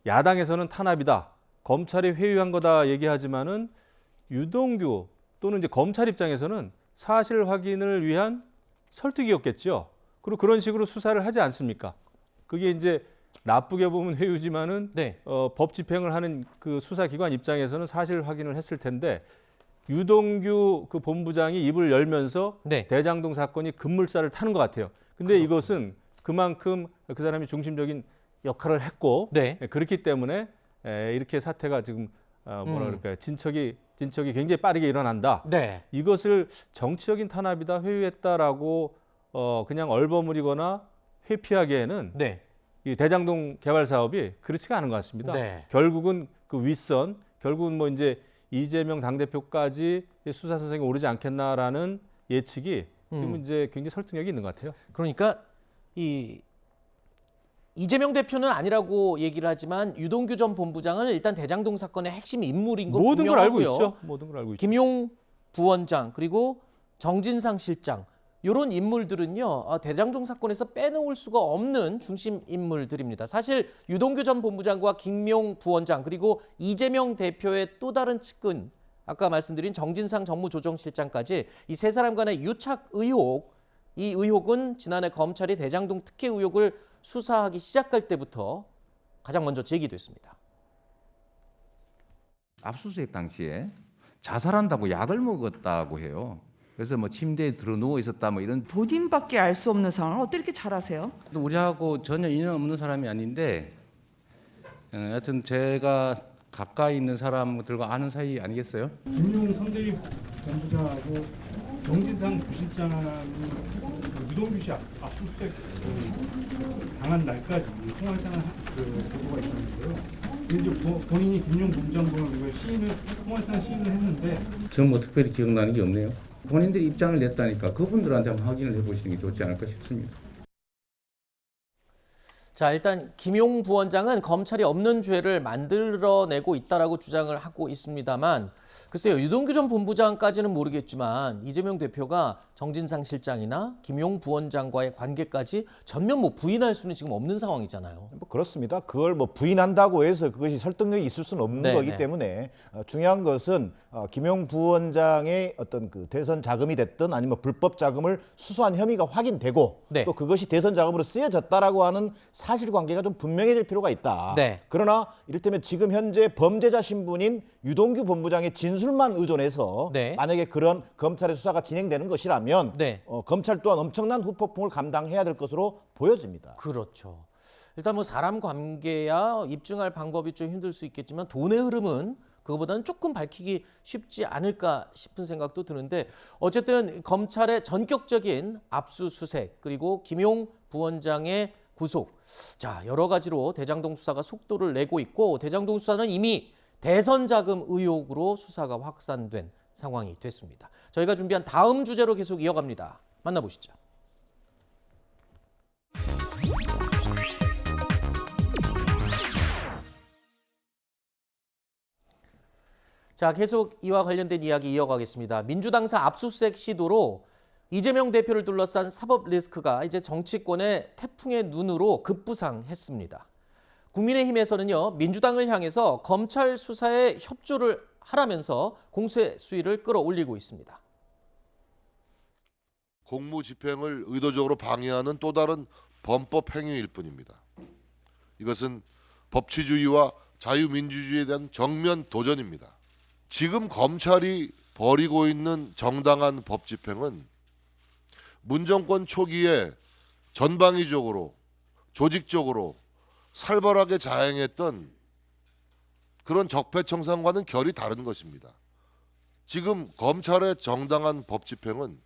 야당에서는 탄압이다. 검찰이 회유한 거다 얘기하지만은 유동규 또는 이제 검찰 입장에서는 사실 확인을 위한 설득이었겠죠. 그리고 그런 식으로 수사를 하지 않습니까? 그게 이제 나쁘게 보면 회유지만은 네. 법 집행을 하는 그 수사기관 입장에서는 사실 확인을 했을 텐데 유동규 그 본부장이 입을 열면서 네. 대장동 사건이 급물살을 타는 것 같아요. 근데 이것은 그만큼 그 사람이 중심적인 역할을 했고 네. 그렇기 때문에 이렇게 사태가 지금 뭐라 그럴까요? 진척이 굉장히 빠르게 일어난다. 네. 이것을 정치적인 탄압이다, 회유했다라고 그냥 얼버무리거나 회피하기에는 네. 이 대장동 개발 사업이 그렇지가 않은 것 같습니다. 네. 결국은 그 윗선, 결국은 뭐 이제 이재명 당대표까지 수사 선생이 오르지 않겠나라는 예측이 지금 이제 굉장히 설득력이 있는 것 같아요. 그러니까 이재명 대표는 아니라고 얘기를 하지만 유동규 전 본부장은 일단 대장동 사건의 핵심 인물인 거 모든 걸 알고 분명하고요. 있죠. 모든 걸 알고 있죠. 김용 부원장 그리고 정진상 실장 이런 인물들은요 대장동 사건에서 빼놓을 수가 없는 중심 인물들입니다. 사실 유동규 전 본부장과 김용 부원장 그리고 이재명 대표의 또 다른 측근 아까 말씀드린 정진상 정무조정실장까지 이 세 사람 간의 유착 의혹 이 의혹은 지난해 검찰이 대장동 특혜 의혹을 수사하기 시작할 때부터 가장 먼저 제기됐습니다. 압수수색 당시에 자살한다고 약을 먹었다고 해요. 그래서 뭐 침대에 들어 누워 있었다 뭐 이런 본인밖에 알 수 없는 상황을 어떻게 이렇게 잘 아세요? 우리하고 전혀 인연 없는 사람이 아닌데 하여튼 제가 가까이 있는 사람들과 아는 사이 아니겠어요? 김용 선대위 본부장하고 정진상 부실장이 유동규 씨 압수수색 당한 날까지 통화했다는 보도가 있었는데요. 이제 본인이 김용 본부장과 시인을 통화했다는 시인을 했는데 저는 뭐 특별히 기억나는 게 없네요. 본인들이 입장을 냈다니까 그분들한테 한번 확인을 해보시는 게 좋지 않을까 싶습니다. 자, 일단 김용 부원장은 검찰이 없는 죄를 만들어내고 있다라고 주장을 하고 있습니다만 글쎄요. 유동규 전 본부장까지는 모르겠지만 이재명 대표가 정진상 실장이나 김용 부원장과의 관계까지 전면 부인할 수는 지금 없는 상황이잖아요. 뭐 그렇습니다. 그걸 뭐 부인한다고 해서 그것이 설득력이 있을 수는 없는 거기 때문에 중요한 것은 김용 부원장의 어떤 그 대선 자금이 됐든 아니면 불법 자금을 수수한 혐의가 확인되고 또 그것이 대선 자금으로 쓰여졌다라고 하는 사실관계가 좀 분명해질 필요가 있다. 그러나 이를테면 지금 현재 범죄자 신분인 유동규 본부장의 진술만 의존해서 만약에 그런 검찰의 수사가 진행되는 것이라면 검찰 또한 엄청난 후폭풍을 감당해야 될 것으로 보여집니다. 그렇죠. 일단 뭐 사람 관계야 입증할 방법이 좀 힘들 수 있겠지만 돈의 흐름은 그거보다는 조금 밝히기 쉽지 않을까 싶은 생각도 드는데 어쨌든 검찰의 전격적인 압수수색 그리고 김용 부원장의 구속 자 여러 가지로 대장동 수사가 속도를 내고 있고 대장동 수사는 이미 대선 자금 의혹으로 수사가 확산된 상황이 됐습니다. 저희가 준비한 다음 주제로 계속 이어갑니다. 만나보시죠. 자, 계속 이와 관련된 이야기 이어가겠습니다. 민주당사 압수수색 시도로 이재명 대표를 둘러싼 사법 리스크가 이제 정치권의 태풍의 눈으로 급부상했습니다. 국민의힘에서는요, 민주당을 향해서 검찰 수사에 협조를 하라면서 공세 수위를 끌어올리고 있습니다. 공무집행을 의도적으로 방해하는 또 다른 범법 행위일 뿐입니다. 이것은 법치주의와 자유민주주의에 대한 정면 도전입니다. 지금 검찰이 벌이고 있는 정당한 법집행은 문정권 초기에 전방위적으로 조직적으로 살벌하게 자행했던 그런 적폐청산과는 결이 다른 것입니다. 지금 검찰의 정당한 법집행은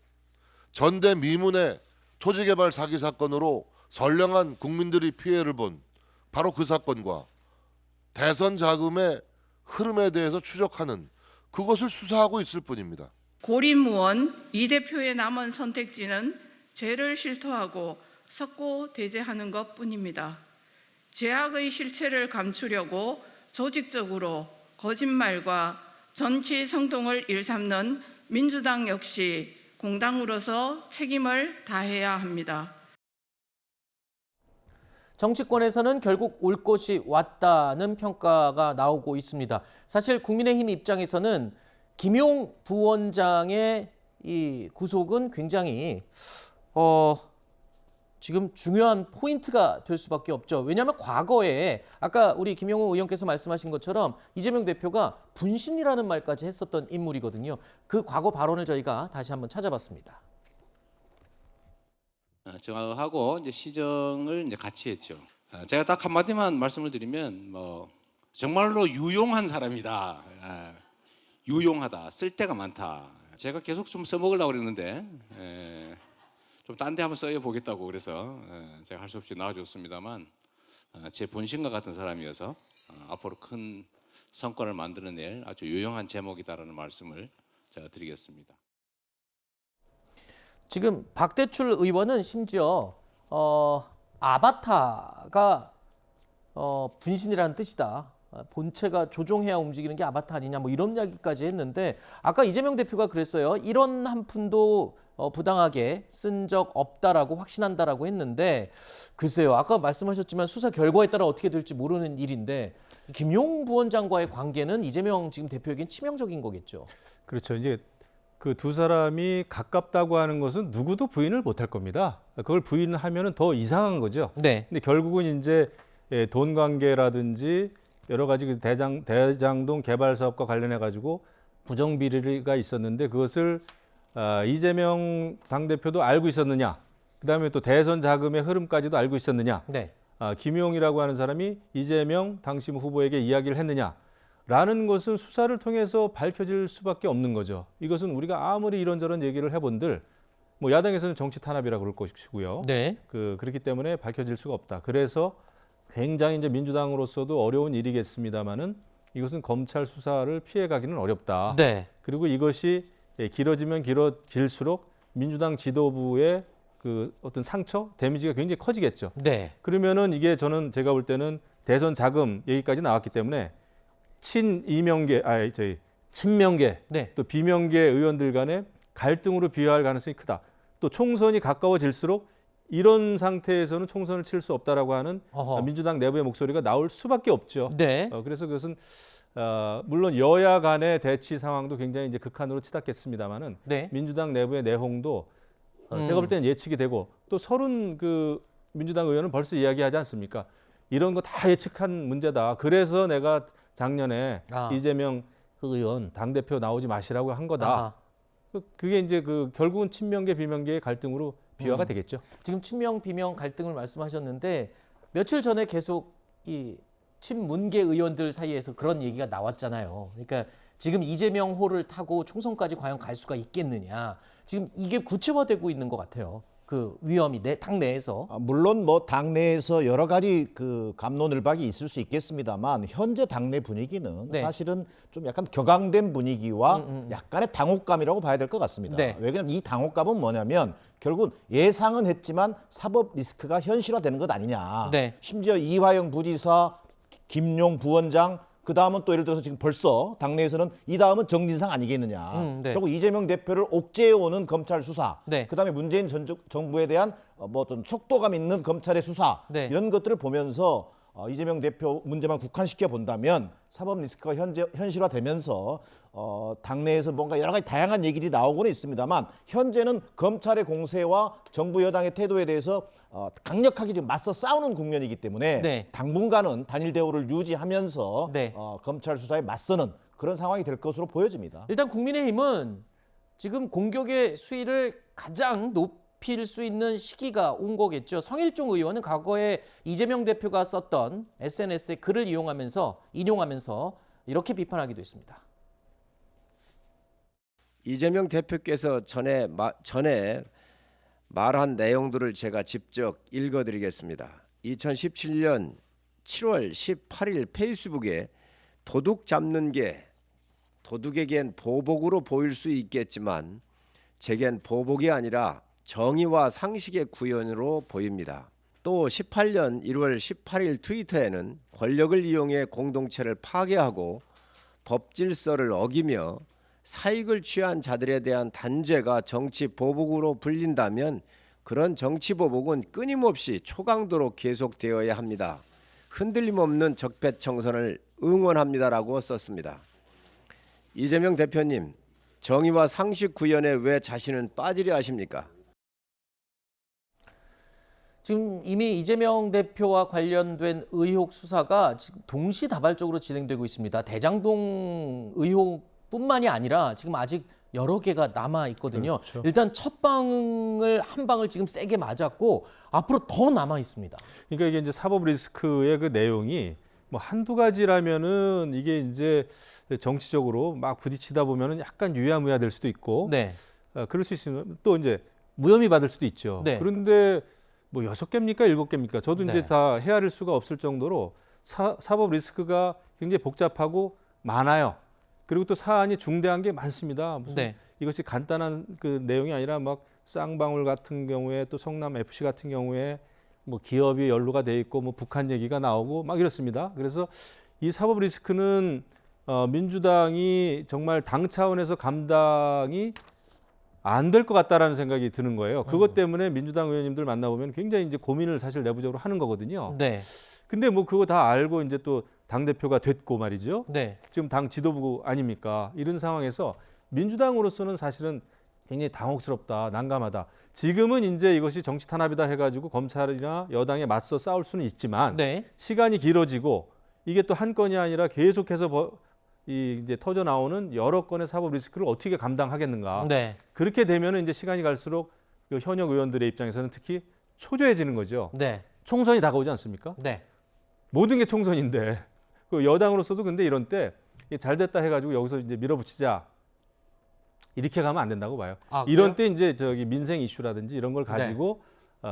전대미문의 토지개발 사기 사건으로 선량한 국민들이 피해를 본 바로 그 사건과 대선 자금의 흐름에 대해서 추적하는 그것을 수사하고 있을 뿐입니다. 고립무원 이 대표의 남은 선택지는 죄를 실토하고 석고 대제하는 것뿐입니다. 죄악의 실체를 감추려고 조직적으로 거짓말과 정치 성동을 일삼는 민주당 역시 공당으로서 책임을 다해야 합니다. 정치권에서는 결국 올 것이 왔다는 평가가 나오고 있습니다. 사실 국민의힘 입장에서는 김용 부원장의 이 구속은 굉장히 지금 중요한 포인트가 될 수밖에 없죠. 왜냐하면 과거에 아까 우리 김용호 의원께서 말씀하신 것처럼 이재명 대표가 분신이라는 말까지 했었던 인물이거든요. 그 과거 발언을 저희가 다시 한번 찾아봤습니다. 정하고 이제 시정을 이제 같이 했죠. 제가 딱 한마디만 말씀을 드리면 정말로 유용한 사람이다. 유용하다. 쓸데가 많다. 제가 계속 좀 써먹으려고 그랬는데 좀 딴 데 한번 써보겠다고 그래서 제가 할 수 없이 나와줬습니다만 제 분신과 같은 사람이어서 앞으로 큰 성과를 만들어낼 아주 유용한 제목이다라는 말씀을 제가 드리겠습니다. 지금 박대출 의원은 심지어 아바타가 분신이라는 뜻이다. 본체가 조종해야 움직이는 게 아바타 아니냐 뭐 이런 이야기까지 했는데 아까 이재명 대표가 그랬어요. 이런 한 푼도 부당하게 쓴 적 없다라고 확신한다라고 했는데 글쎄요. 아까 말씀하셨지만 수사 결과에 따라 어떻게 될지 모르는 일인데 김용 부원장과의 관계는 이재명 지금 대표에겐 치명적인 거겠죠. 그렇죠. 이제 그 두 사람이 가깝다고 하는 것은 누구도 부인을 못할 겁니다. 그걸 부인하면은 더 이상한 거죠. 네. 근데 결국은 이제 돈 관계라든지 여러 가지 그 대장동 개발 사업과 관련해 가지고 부정 비리가 있었는데 그것을 이재명 당대표도 알고 있었느냐? 그다음에 또 대선 자금의 흐름까지도 알고 있었느냐? 네. 김용이라고 하는 사람이 이재명 당시 후보에게 이야기를 했느냐? 라는 것은 수사를 통해서 밝혀질 수밖에 없는 거죠. 이것은 우리가 아무리 이런저런 얘기를 해본들 뭐 야당에서는 정치 탄압이라고 그럴 것이고요. 네. 그렇기 때문에 밝혀질 수가 없다. 그래서 굉장히 이제 민주당으로서도 어려운 일이겠습니다만은 이것은 검찰 수사를 피해가기는 어렵다. 네. 그리고 이것이 길어지면 길수록 민주당 지도부의 그 어떤 상처, 데미지가 굉장히 커지겠죠. 네. 그러면은 이게 제가 볼 때는 대선 자금 얘기까지 나왔기 때문에 친명계, 네. 또 비명계 의원들 간의 갈등으로 비화할 가능성이 크다. 또 총선이 가까워질수록 이런 상태에서는 총선을 칠 수 없다라고 하는 민주당 내부의 목소리가 나올 수밖에 없죠. 네. 그래서 그것은 물론 여야 간의 대치 상황도 굉장히 이제 극한으로 치닫겠습니다만은 네. 민주당 내부의 내홍도 제가 볼 때는 예측이 되고 또 서른 그 민주당 의원은 벌써 이야기하지 않습니까? 이런 거 다 예측한 문제다. 그래서 내가 작년에 이재명 의원 당대표 나오지 마시라고 한 거다. 그게 이제 결국은 친명계 비명계의 갈등으로 비화가 되겠죠. 지금 친명 비명 갈등을 말씀하셨는데 며칠 전에 계속 이 친문계 의원들 사이에서 그런 얘기가 나왔잖아요. 그러니까 지금 이재명 호를 타고 총선까지 과연 갈 수가 있겠느냐. 지금 이게 구체화되고 있는 것 같아요. 그 위험이 당 내에서. 물론 뭐 당 내에서 여러 가지 그 갑론을박이 있을 수 있겠습니다만 현재 당내 분위기는 네. 사실은 좀 약간 격앙된 분위기와 약간의 당혹감이라고 봐야 될 것 같습니다. 네. 왜냐하면 이 당혹감은 뭐냐면 결국은 예상은 했지만 사법 리스크가 현실화되는 것 아니냐. 네. 심지어 이화영 부지사, 김용 부원장 그 다음은 또 예를 들어서 지금 벌써 당내에서는 이 다음은 정진상 아니겠느냐. 네. 그리고 이재명 대표를 옥죄해오는 검찰 수사. 네. 그 다음에 문재인 정부에 대한 뭐 어떤 속도감 있는 검찰의 수사. 네. 이런 것들을 보면서 이재명 대표 문제만 국한시켜 본다면 사법 리스크가 현실화되면서 당내에서 뭔가 여러 가지 다양한 얘기들이 나오고는 있습니다만 현재는 검찰의 공세와 정부 여당의 태도에 대해서 강력하게 지금 맞서 싸우는 국면이기 때문에 네. 당분간은 단일 대우를 유지하면서 네. 검찰 수사에 맞서는 그런 상황이 될 것으로 보여집니다. 일단 국민의힘은 지금 공격의 수위를 가장 높일 수 있는 시기가 온 거겠죠. 성일종 의원은 과거에 이재명 대표가 썼던 SNS의 글을 인용하면서 이렇게 비판하기도 했습니다. 이재명 대표께서 전에 말한 내용들을 제가 직접 읽어드리겠습니다. 2017년 7월 18일 페이스북에 도둑 잡는 게 도둑에겐 보복으로 보일 수 있겠지만 제겐 보복이 아니라 정의와 상식의 구현으로 보입니다. 또 18년 1월 18일 트위터에는 권력을 이용해 공동체를 파괴하고 법 질서를 어기며 사익을 취한 자들에 대한 단죄가 정치 보복으로 불린다면 그런 정치 보복은 끊임없이 초강도로 계속되어야 합니다. 흔들림 없는 적폐청산을 응원합니다라고 썼습니다. 이재명 대표님, 정의와 상식 구현에 왜 자신은 빠지려 하십니까? 지금 이미 이재명 대표와 관련된 의혹 수사가 지금 동시다발적으로 진행되고 있습니다. 대장동 의혹뿐만이 아니라 지금 아직 여러 개가 남아 있거든요. 그렇죠. 일단 첫 방을 한 방을 지금 세게 맞았고 앞으로 더 남아 있습니다. 그러니까 이게 이제 사법 리스크의 그 내용이 뭐 한두 가지라면은 이게 이제 정치적으로 막 부딪히다 보면은 약간 유야무야 될 수도 있고, 네. 그럴 수 있으면 또 이제 무혐의 받을 수도 있죠. 네. 그런데 뭐 6개입니까? 7개입니까? 저도 이제 네. 다 헤아릴 수가 없을 정도로 사법 리스크가 굉장히 복잡하고 많아요. 그리고 또 사안이 중대한 게 많습니다. 무슨 네. 이것이 간단한 그 내용이 아니라 막 쌍방울 같은 경우에 또 성남 FC 같은 경우에 뭐 기업이 연루가 돼 있고 뭐 북한 얘기가 나오고 막 이렇습니다. 그래서 이 사법 리스크는 민주당이 정말 당 차원에서 감당이 안 될 것 같다라는 생각이 드는 거예요. 그것 때문에 민주당 의원님들 만나보면 굉장히 이제 고민을 사실 내부적으로 하는 거거든요. 네. 근데 뭐 그거 다 알고 이제 또 당대표가 됐고 말이죠. 네. 지금 당 지도부 아닙니까? 이런 상황에서 민주당으로서는 사실은 굉장히 당혹스럽다, 난감하다. 지금은 이제 이것이 정치 탄압이다 해가지고 검찰이나 여당에 맞서 싸울 수는 있지만 네. 시간이 길어지고 이게 또 한 건이 아니라 계속해서 이제 터져 나오는 여러 건의 사법 리스크를 어떻게 감당하겠는가. 네. 그렇게 되면은 이제 시간이 갈수록 그 현역 의원들의 입장에서는 특히 초조해지는 거죠. 네. 총선이 다가오지 않습니까? 네. 모든 게 총선인데 그 여당으로서도 근데 이런 때 잘 됐다 해가지고 여기서 이제 밀어붙이자 이렇게 가면 안 된다고 봐요. 아, 이런 때 이제 저기 민생 이슈라든지 이런 걸 가지고 네.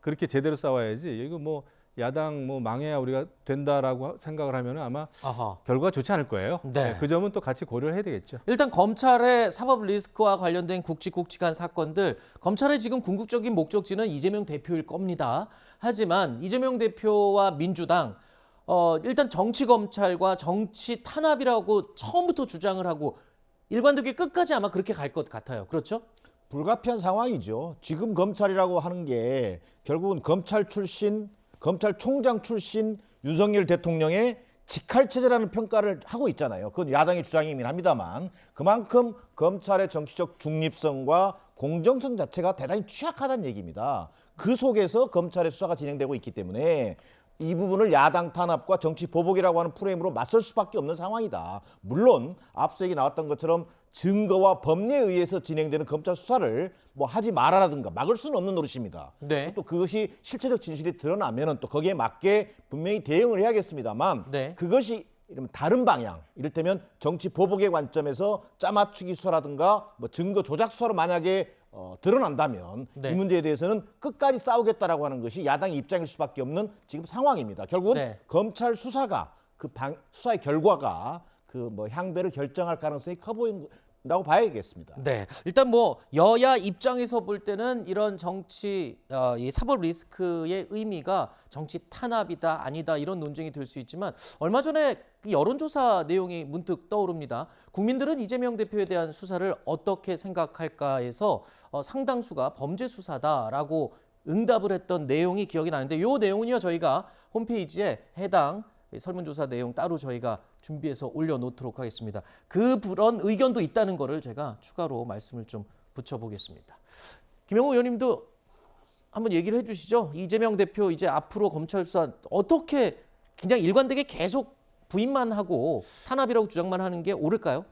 그렇게 제대로 싸워야지. 이거 뭐 야당 뭐 망해야 우리가 된다라고 생각을 하면 아마 아하. 결과가 좋지 않을 거예요. 네. 그 점은 또 같이 고려를 해야 되겠죠. 일단 검찰의 사법 리스크와 관련된 굵직굵직한 사건들, 검찰의 지금 궁극적인 목적지는 이재명 대표일 겁니다. 하지만 이재명 대표와 민주당 일단 정치 검찰과 정치 탄압이라고 처음부터 주장을 하고 일관되게 끝까지 아마 그렇게 갈 것 같아요. 그렇죠? 불가피한 상황이죠. 지금 검찰이라고 하는 게 결국은 검찰 출신, 검찰총장 출신 윤석열 대통령의 직할체제라는 평가를 하고 있잖아요. 그건 야당의 주장이긴 합니다만 그만큼 검찰의 정치적 중립성과 공정성 자체가 대단히 취약하다는 얘기입니다. 그 속에서 검찰의 수사가 진행되고 있기 때문에 이 부분을 야당 탄압과 정치 보복이라고 하는 프레임으로 맞설 수밖에 없는 상황이다. 물론 앞서 얘기 나왔던 것처럼 증거와 법리에 의해서 진행되는 검찰 수사를 뭐 하지 말아라든가 막을 수는 없는 노릇입니다. 네. 또 그것이 실체적 진실이 드러나면은 또 거기에 맞게 분명히 대응을 해야겠습니다만 네. 그것이 이러면 다른 방향, 이를테면 정치 보복의 관점에서 짜맞추기 수사라든가 뭐 증거 조작 수사로 만약에 드러난다면 네. 이 문제에 대해서는 끝까지 싸우겠다라고 하는 것이 야당의 입장일 수밖에 없는 지금 상황입니다. 결국은 네. 검찰 수사가 수사의 결과가 그 뭐 향배를 결정할 가능성이 커 보인다고 봐야겠습니다. 네, 일단 뭐 여야 입장에서 볼 때는 이런 정치 이 사법 리스크의 의미가 정치 탄압이다 아니다 이런 논쟁이 될 수 있지만 얼마 전에 여론조사 내용이 문득 떠오릅니다. 국민들은 이재명 대표에 대한 수사를 어떻게 생각할까 해서 상당수가 범죄 수사다라고 응답을 했던 내용이 기억이 나는데 이 내용은요 저희가 홈페이지에 해당 설문조사 내용 따로 저희가 준비해서 올려놓도록 하겠습니다. 그런 의견도 있다는 거를 제가 추가로 말씀을 좀 붙여보겠습니다. 김영우 의원님도 한번 얘기를 해주시죠. 이재명 대표 이제 앞으로 검찰 수사 어떻게 그냥 일관되게 계속 부인만 하고 탄압이라고 주장만 하는 게 옳을까요?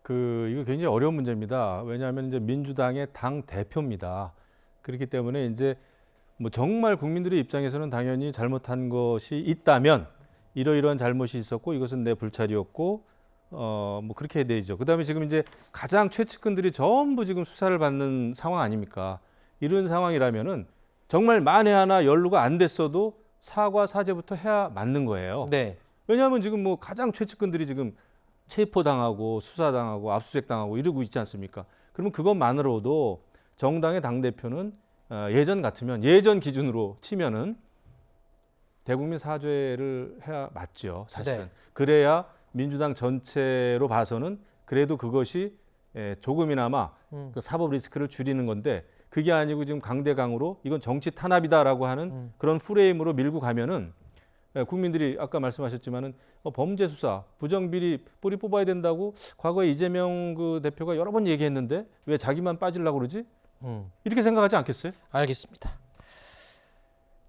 이거 굉장히 어려운 문제입니다. 왜냐하면 이제 민주당의 당 대표입니다. 그렇기 때문에 이제 뭐 정말 국민들의 입장에서는 당연히 잘못한 것이 있다면 이러이러한 잘못이 있었고 이것은 내 불찰이었고 뭐 그렇게 해야 되죠. 그다음에 지금 이제 가장 최측근들이 전부 지금 수사를 받는 상황 아닙니까? 이런 상황이라면은 정말 만에 하나 연루가 안 됐어도 사과 사죄부터 해야 맞는 거예요. 네. 왜냐하면 지금 뭐 가장 최측근들이 지금 체포당하고 수사당하고 압수수색당하고 이러고 있지 않습니까? 그러면 그것만으로도 정당의 당대표는 예전 같으면 예전 기준으로 치면은 대국민 사죄를 해야 맞죠. 사실은. 네. 그래야 민주당 전체로 봐서는 그래도 그것이 조금이나마 그 사법 리스크를 줄이는 건데 그게 아니고 지금 강대강으로 이건 정치 탄압이다라고 하는 그런 프레임으로 밀고 가면은 국민들이 아까 말씀하셨지만은 범죄 수사, 부정비리 뿌리 뽑아야 된다고 과거에 이재명 그 대표가 여러 번 얘기했는데 왜 자기만 빠지려고 그러지? 이렇게 생각하지 않겠어요? 알겠습니다.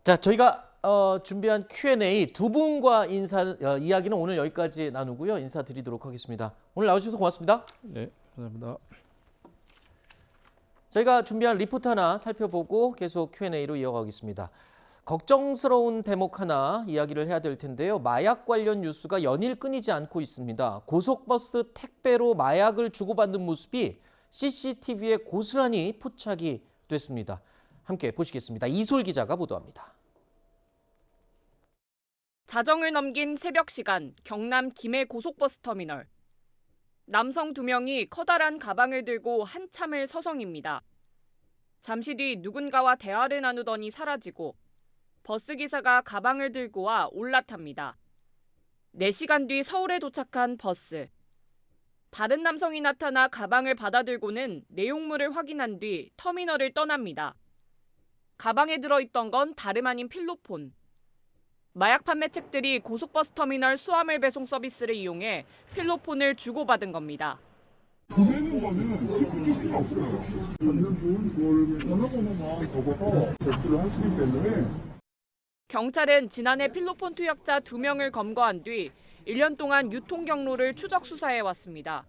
자, 저희가 준비한 Q&A 두 분과 이야기는 오늘 여기까지 나누고요. 인사드리도록 하겠습니다. 오늘 나와주셔서 고맙습니다. 네, 감사합니다. 저희가 준비한 리포트 하나 살펴보고 계속 Q&A로 이어가겠습니다. 걱정스러운 대목 하나 이야기를 해야 될 텐데요. 마약 관련 뉴스가 연일 끊이지 않고 있습니다. 고속버스 택배로 마약을 주고받는 모습이 CCTV에 고스란히 포착이 됐습니다. 함께 보시겠습니다. 이솔 기자가 보도합니다. 자정을 넘긴 새벽 시간 경남 김해 고속버스 터미널. 남성 2명이 커다란 가방을 들고 한참을 서성입니다. 잠시 뒤 누군가와 대화를 나누더니 사라지고 버스기사가 가방을 들고 와 올라탑니다. 4시간 뒤 서울에 도착한 버스. 다른 남성이 나타나 가방을 받아들고는 내용물을 확인한 뒤 터미널을 떠납니다. 가방에 들어있던 건 다름 아닌 필로폰. 마약 판매책들이 고속버스 터미널 수화물 배송 서비스를 이용해 필로폰을 주고받은 겁니다. 보내는 거는 필요 없어요. 받는 분 전화번호만 적어서 접수를 하시기 때문에. 경찰은 지난해 필로폰 투약자 2명을 검거한 뒤 1년 동안 유통 경로를 추적 수사해왔습니다.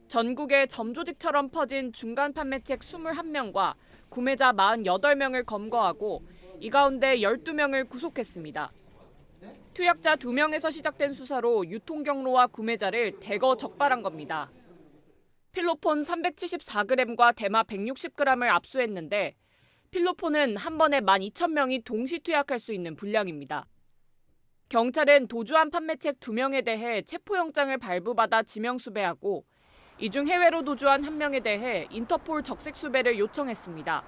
전국에 점조직처럼 퍼진 중간 판매책 21명과 구매자 48명을 검거하고 이 가운데 12명을 구속했습니다. 투약자 2명에서 시작된 수사로 유통 경로와 구매자를 대거 적발한 겁니다. 필로폰 374g과 대마 160g을 압수했는데 필로폰은 한 번에 12,000명이 동시 투약할 수 있는 분량입니다. 경찰은 도주한 판매책 2명에 대해 체포영장을 발부받아 지명수배하고 이 중 해외로 도주한 1명에 대해 인터폴 적색수배를 요청했습니다.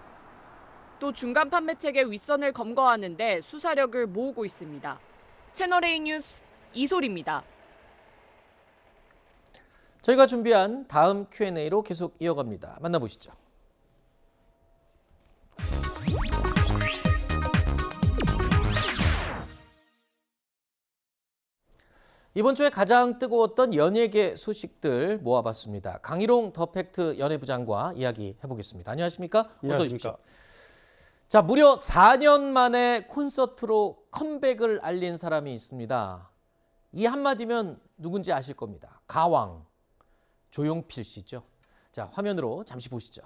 또 중간 판매책의 윗선을 검거하는데 수사력을 모으고 있습니다. 채널A 뉴스 이솔입니다. 저희가 준비한 다음 Q&A로 계속 이어갑니다. 만나보시죠. 이번 주에 가장 뜨거웠던 연예계 소식들 모아봤습니다. 강희롱 더 팩트 연예부장과 이야기해보겠습니다. 안녕하십니까? 어서 오십시오. 자, 무려 4년 만에 콘서트로 컴백을 알린 사람이 있습니다. 이 한마디면 누군지 아실 겁니다. 가왕, 조용필 씨죠. 자, 화면으로 잠시 보시죠.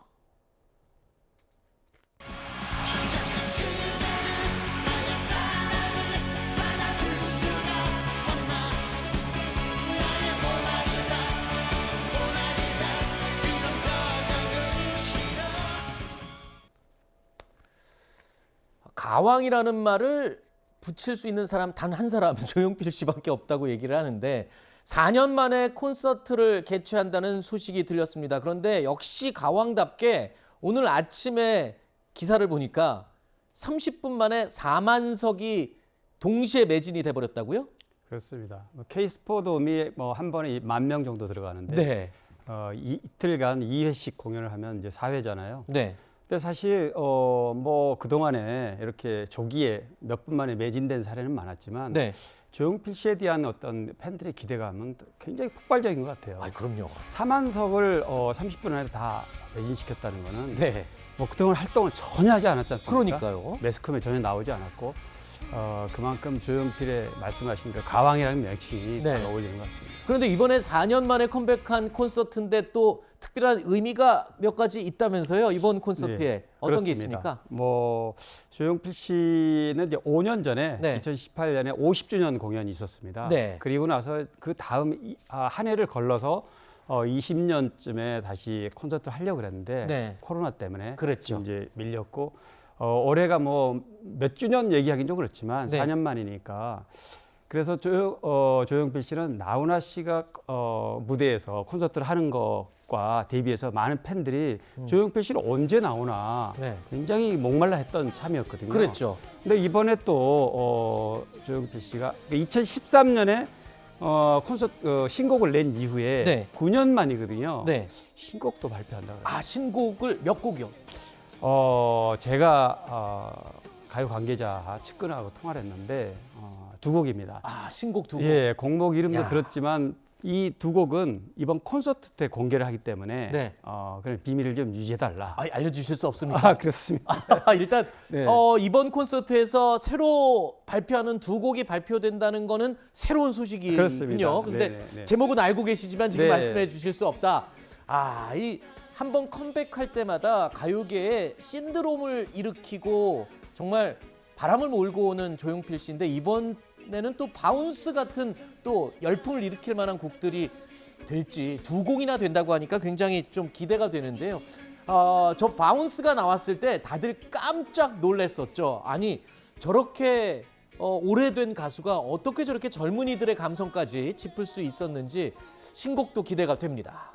가왕이라는 말을 붙일 수 있는 사람 단 한 사람, 조용필 씨밖에 없다고 얘기를 하는데 4년 만에 콘서트를 개최한다는 소식이 들렸습니다. 그런데 역시 가왕답게 오늘 아침에 기사를 보니까 30분 만에 4만석이 동시에 매진이 돼버렸다고요? 그렇습니다. K스포돔이 한 번에 10,000명 정도 들어가는데 네. 이틀간 2회씩 공연을 하면 이제 4회잖아요. 네. 근데 사실 그동안에 이렇게 조기에 몇 분 만에 매진된 사례는 많았지만 네. 조용필 씨에 대한 어떤 팬들의 기대감은 굉장히 폭발적인 것 같아요. 아, 그럼요. 4만석을 30분 안에 다 매진시켰다는 거는 네. 그동안 활동을 전혀 하지 않았지 않습니까? 그러니까요. 매스컴에 전혀 나오지 않았고 그만큼 조용필의 말씀하신 그 가왕이라는 명칭이 네. 잘 어울리는 것 같습니다. 그런데 이번에 4년 만에 컴백한 콘서트인데 또 특별한 의미가 몇 가지 있다면서요? 이번 콘서트에 네, 어떤 그렇습니다. 게 있습니까? 조용필 씨는 이제 5년 전에 네. 2018년에 50주년 공연이 있었습니다. 네. 그리고 나서 그 다음 한 해를 걸러서 20년쯤에 다시 콘서트를 하려고 그랬는데 네. 코로나 때문에 그랬죠. 이제 밀렸고 올해가 몇 주년 얘기하긴 좀 그렇지만 네. 4년 만이니까 그래서 조용필 씨는 나훈아 씨가 무대에서 콘서트를 하는 것과 대비해서 많은 팬들이 조용필 씨를 언제 나오나 네. 굉장히 목말라 했던 참이었거든요. 그랬죠. 근데 이번에 또 조용필 씨가 2013년에 콘서트 신곡을 낸 이후에 네. 9년 만이거든요. 네. 신곡도 발표한다고. 아, 신곡을 몇 곡이요? 제가 가요 관계자 측근하고 통화를 했는데 2곡입니다. 아, 신곡 2곡. 예, 곡목 이름도 야. 들었지만 이 2곡은 이번 콘서트 때 공개를 하기 때문에 네. 그냥 비밀을 좀 유지해달라. 아, 알려주실 수 없습니까? 그렇습니다. 일단 네. 이번 콘서트에서 새로 발표하는 2곡이 발표된다는 거는 새로운 소식이군요. 그렇습니다. 근데 네네. 제목은 알고 계시지만 지금 네. 말씀해 주실 수 없다. 아, 이 한번 컴백할 때마다 가요계에 신드롬을 일으키고 정말 바람을 몰고 오는 조용필 씨인데 이번에는 또 바운스 같은 또 열풍을 일으킬 만한 곡들이 될지 2곡이나 된다고 하니까 굉장히 좀 기대가 되는데요. 저 바운스가 나왔을 때 다들 깜짝 놀랐었죠. 아니, 저렇게 오래된 가수가 어떻게 저렇게 젊은이들의 감성까지 짚을 수 있었는지 신곡도 기대가 됩니다.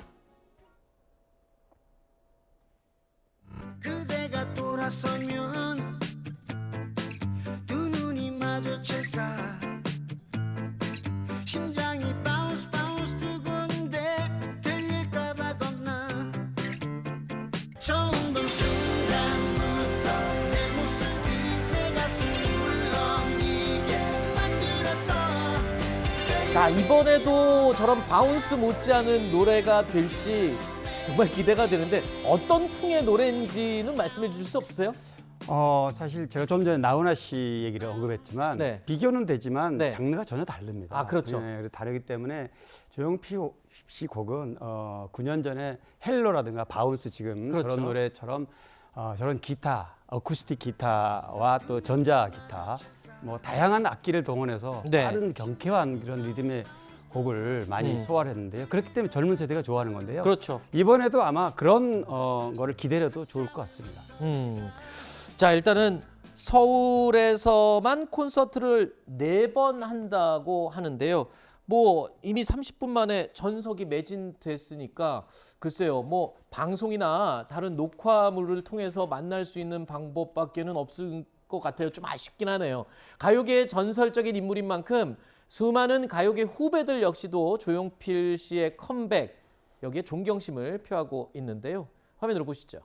그대가 돌아서면 두 눈이 마주칠까 심장이 바운스 바운스 두근데 들릴까봐 겁나 처음 본 순간부터 내 모습이 내 가슴 울렁이게 만들었어. 자, 이번에도 저런 바운스 못지않은 노래가 될지 정말 기대가 되는데 어떤 풍의 노래인지는 말씀해 주실 수 없으세요? 사실 제가 좀 전에 나훈아 씨 얘기를 언급했지만 네. 비교는 되지만 네. 장르가 전혀 다릅니다. 아, 그렇죠. 네, 다르기 때문에 조용필 씨 곡은 9년 전에 헬로라든가 바운스 지금 그렇죠. 그런 노래처럼 저런 기타, 어쿠스틱 기타와 또 전자 기타 뭐 다양한 악기를 동원해서 네. 빠른 경쾌한 그런 리듬의 곡을 많이 소화를 했는데요. 그렇기 때문에 젊은 세대가 좋아하는 건데요. 그렇죠. 이번에도 아마 그런 거를 기대해도 좋을 것 같습니다. 자, 일단은 서울에서만 콘서트를 4번 한다고 하는데요. 뭐 이미 30분 만에 전석이 매진됐으니까 글쎄요. 뭐 방송이나 다른 녹화물을 통해서 만날 수 있는 방법밖에는 없을 것 같아요. 좀 아쉽긴 하네요. 가요계의 전설적인 인물인 만큼 수많은 가요계 후배들 역시도 조용필 씨의 컴백 여기에 존경심을 표하고 있는데요. 화면으로 보시죠.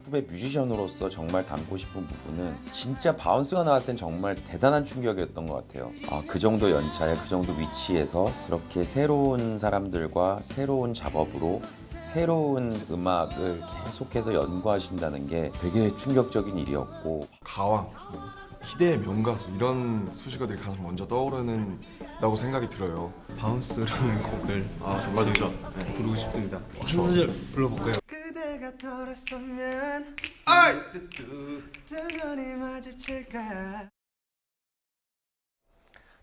후배 뮤지션으로서 정말 담고 싶은 부분은 진짜 바운스가 나왔을 땐 정말 대단한 충격이었던 것 같아요. 그 정도 연차에 그 정도 위치에서 그렇게 새로운 사람들과 새로운 작업으로 새로운 음악을 계속해서 연구하신다는 게 되게 충격적인 일이었고 가왕, 희대의 명가수 이런 수식어들이 가장 먼저 떠오르는다고 생각이 들어요. 바운스라는 곡을 정말 부르고 싶습니다. 한 소절 불러볼까요? 그대가 돌아서면 두 눈이 마주칠까.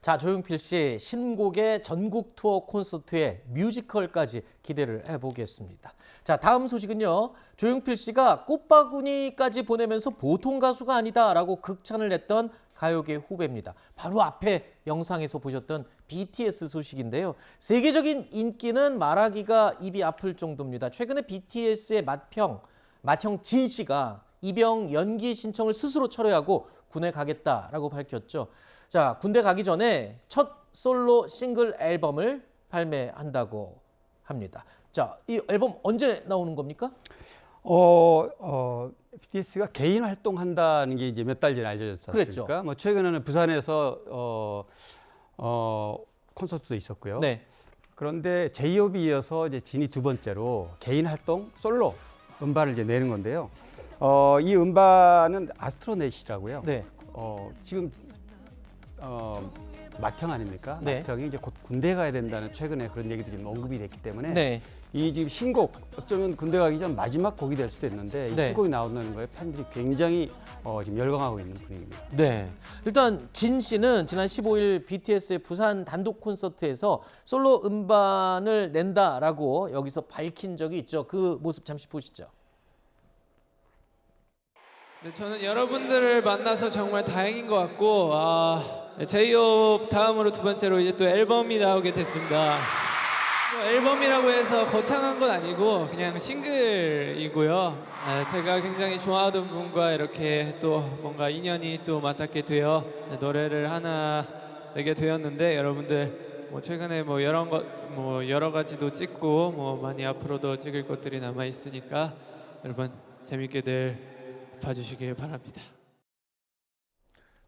자, 조용필 씨 신곡의 전국 투어 콘서트에 뮤지컬까지 기대를 해보겠습니다. 자, 다음 소식은요. 조용필 씨가 꽃바구니까지 보내면서 보통 가수가 아니다라고 극찬을 했던 가요계 후배입니다. 바로 앞에 영상에서 보셨던 BTS 소식인데요. 세계적인 인기는 말하기가 입이 아플 정도입니다. 최근에 BTS의 맏형 진 씨가 입영 연기 신청을 스스로 철회하고 군에 가겠다라고 밝혔죠. 자, 군대 가기 전에 첫 솔로 싱글 앨범을 발매한다고 합니다. 자, 이 앨범 언제 나오는 겁니까? BTS가 개인 활동한다는 게 이제 몇 달 전에 알려졌었으니까. 그랬죠. 뭐 최근에는 부산에서 콘서트도 있었고요. 네. 그런데 제이홉이 이어서 이제 진이 두 번째로 개인 활동 솔로 음반을 이제 내는 건데요. 이 음반은 아스트로넷이라고요. 네. 지금 맏형 아닙니까? 네. 맏형이 이제 곧 군대 가야 된다는 최근에 그런 얘기들이 좀 언급이 됐기 때문에 네. 이 지금 신곡 어쩌면 군대 가기 전 마지막 곡이 될 수도 있는데 이 네. 신곡이 나온다는 거에 팬들이 굉장히 지금 열광하고 있는 분위기입니다. 네. 일단 진 씨는 지난 15일 BTS의 부산 단독 콘서트에서 솔로 음반을 낸다라고 여기서 밝힌 적이 있죠. 그 모습 잠시 보시죠. 네, 저는 여러분들을 만나서 정말 다행인 것 같고 제이홉 다음으로 두 번째로 이제 또 앨범이 나오게 됐습니다. 뭐 앨범이라고 해서 거창한 건 아니고 그냥 싱글이고요. 제가 굉장히 좋아하던 분과 이렇게 또 뭔가 인연이 또 맞닿게 되어 노래를 하나 만나게 되었는데 여러분들 뭐 최근에 뭐 여러 가지도 찍고 뭐 많이 앞으로도 찍을 것들이 남아 있으니까 여러분 재밌게들 봐주시길 바랍니다.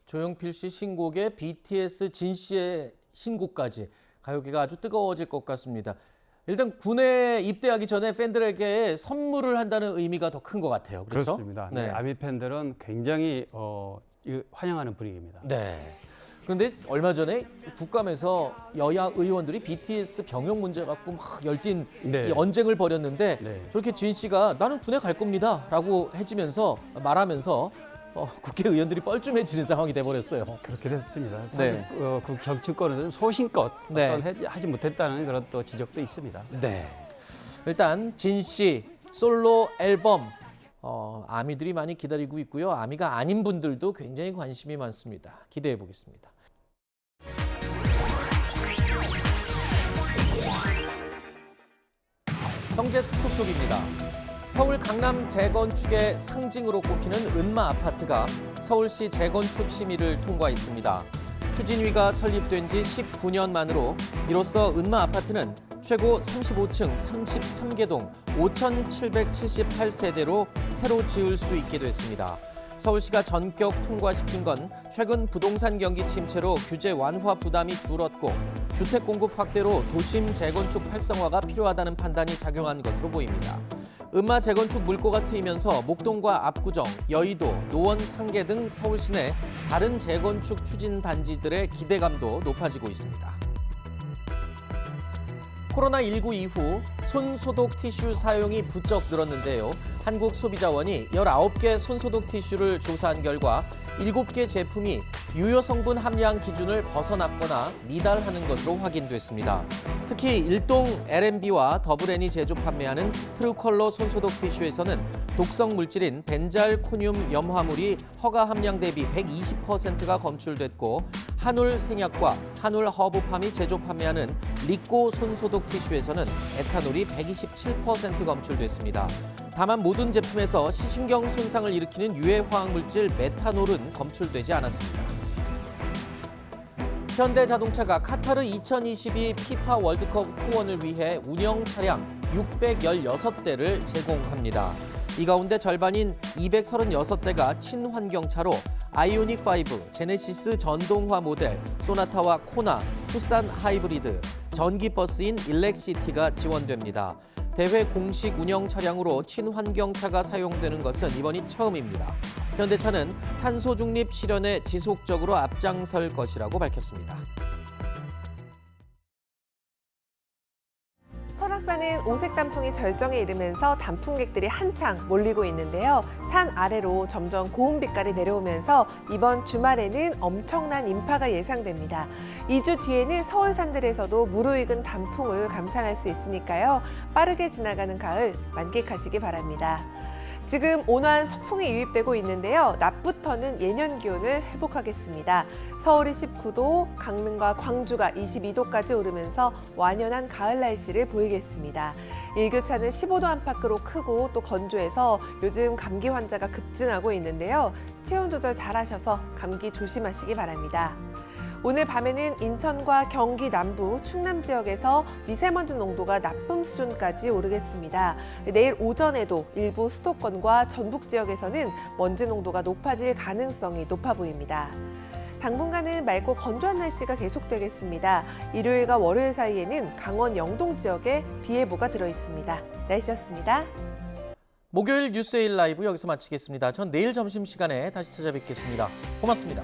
조용필 씨 신곡에 BTS 진 씨의 신곡까지 가요계가 아주 뜨거워질 것 같습니다. 일단 군에 입대하기 전에 팬들에게 선물을 한다는 의미가 더 큰 것 같아요. 그렇죠? 그렇습니다. 네. 아미 팬들은 굉장히 환영하는 분위기입니다. 네. 그런데 얼마 전에 국감에서 여야 의원들이 BTS 병역 문제 갖고 막 열띤 이 언쟁을 벌였는데 저렇게 진 씨가 나는 군에 갈 겁니다라고 말하면서 국회의원들이 뻘쭘해지는 상황이 돼버렸어요. 그렇게 됐습니다. 사실 그 정치권에서는 소신껏 하지 못했다는 그런 또 지적도 있습니다. 네. 일단 진 씨 솔로 앨범 아미들이 많이 기다리고 있고요. 아미가 아닌 분들도 굉장히 관심이 많습니다. 기대해 보겠습니다. 경제 톡톡톡입니다. 서울 강남 재건축의 상징으로 꼽히는 은마 아파트가 서울시 재건축 심의를 통과했습니다. 추진위가 설립된 지 19년 만으로 이로써 은마 아파트는 최고 35층 33개 동 5,778세대로 새로 지을 수 있게 됐습니다. 서울시가 전격 통과시킨 건 최근 부동산 경기 침체로 규제 완화 부담이 줄었고 주택 공급 확대로 도심 재건축 활성화가 필요하다는 판단이 작용한 것으로 보입니다. 은마 재건축 물꼬가 트이면서 목동과 압구정, 여의도, 노원, 상계 등 서울시 내 다른 재건축 추진 단지들의 기대감도 높아지고 있습니다. 코로나19 이후 손소독 티슈 사용이 부쩍 늘었는데요. 한국소비자원이 19개 손소독 티슈를 조사한 결과 7개 제품이 유효 성분 함량 기준을 벗어났거나 미달하는 것으로 확인됐습니다. 특히 일동 L&B와 더블N이 제조 판매하는 트루컬러 손소독 티슈에서는 독성 물질인 벤잘코늄 염화물이 허가 함량 대비 120%가 검출됐고 한울 생약과 한울 허브팜이 제조 판매하는 리꼬 손소독 티슈에서는 에탄올이 127% 검출됐습니다. 다만 모든 제품에서 시신경 손상을 일으키는 유해 화학물질 메탄올은 검출되지 않았습니다. 현대자동차가 카타르 2022 피파 월드컵 후원을 위해 운영 차량 616대를 제공합니다. 이 가운데 절반인 236대가 친환경차로 아이오닉5, 제네시스 전동화 모델, 소나타와 코나, 투싼 하이브리드, 전기버스인 일렉시티가 지원됩니다. 대회 공식 운영 차량으로 친환경차가 사용되는 것은 이번이 처음입니다. 현대차는 탄소 중립 실현에 지속적으로 앞장설 것이라고 밝혔습니다. 설악산은 오색 단풍이 절정에 이르면서 단풍객들이 한창 몰리고 있는데요. 산 아래로 점점 고운 빛깔이 내려오면서 이번 주말에는 엄청난 인파가 예상됩니다. 2주 뒤에는 서울 산들에서도 무르익은 단풍을 감상할 수 있으니까요. 빠르게 지나가는 가을 만끽하시기 바랍니다. 지금 온화한 서풍이 유입되고 있는데요. 낮부터는 예년 기온을 회복하겠습니다. 서울이 19도, 강릉과 광주가 22도까지 오르면서 완연한 가을 날씨를 보이겠습니다. 일교차는 15도 안팎으로 크고 또 건조해서 요즘 감기 환자가 급증하고 있는데요. 체온 조절 잘 하셔서 감기 조심하시기 바랍니다. 오늘 밤에는 인천과 경기 남부, 충남 지역에서 미세먼지 농도가 나쁨 수준까지 오르겠습니다. 내일 오전에도 일부 수도권과 전북 지역에서는 먼지 농도가 높아질 가능성이 높아 보입니다. 당분간은 맑고 건조한 날씨가 계속되겠습니다. 일요일과 월요일 사이에는 강원 영동 지역에 비 예보가 들어 있습니다. 날씨였습니다. 목요일 뉴스에일 라이브 여기서 마치겠습니다. 전 내일 점심시간에 다시 찾아뵙겠습니다. 고맙습니다.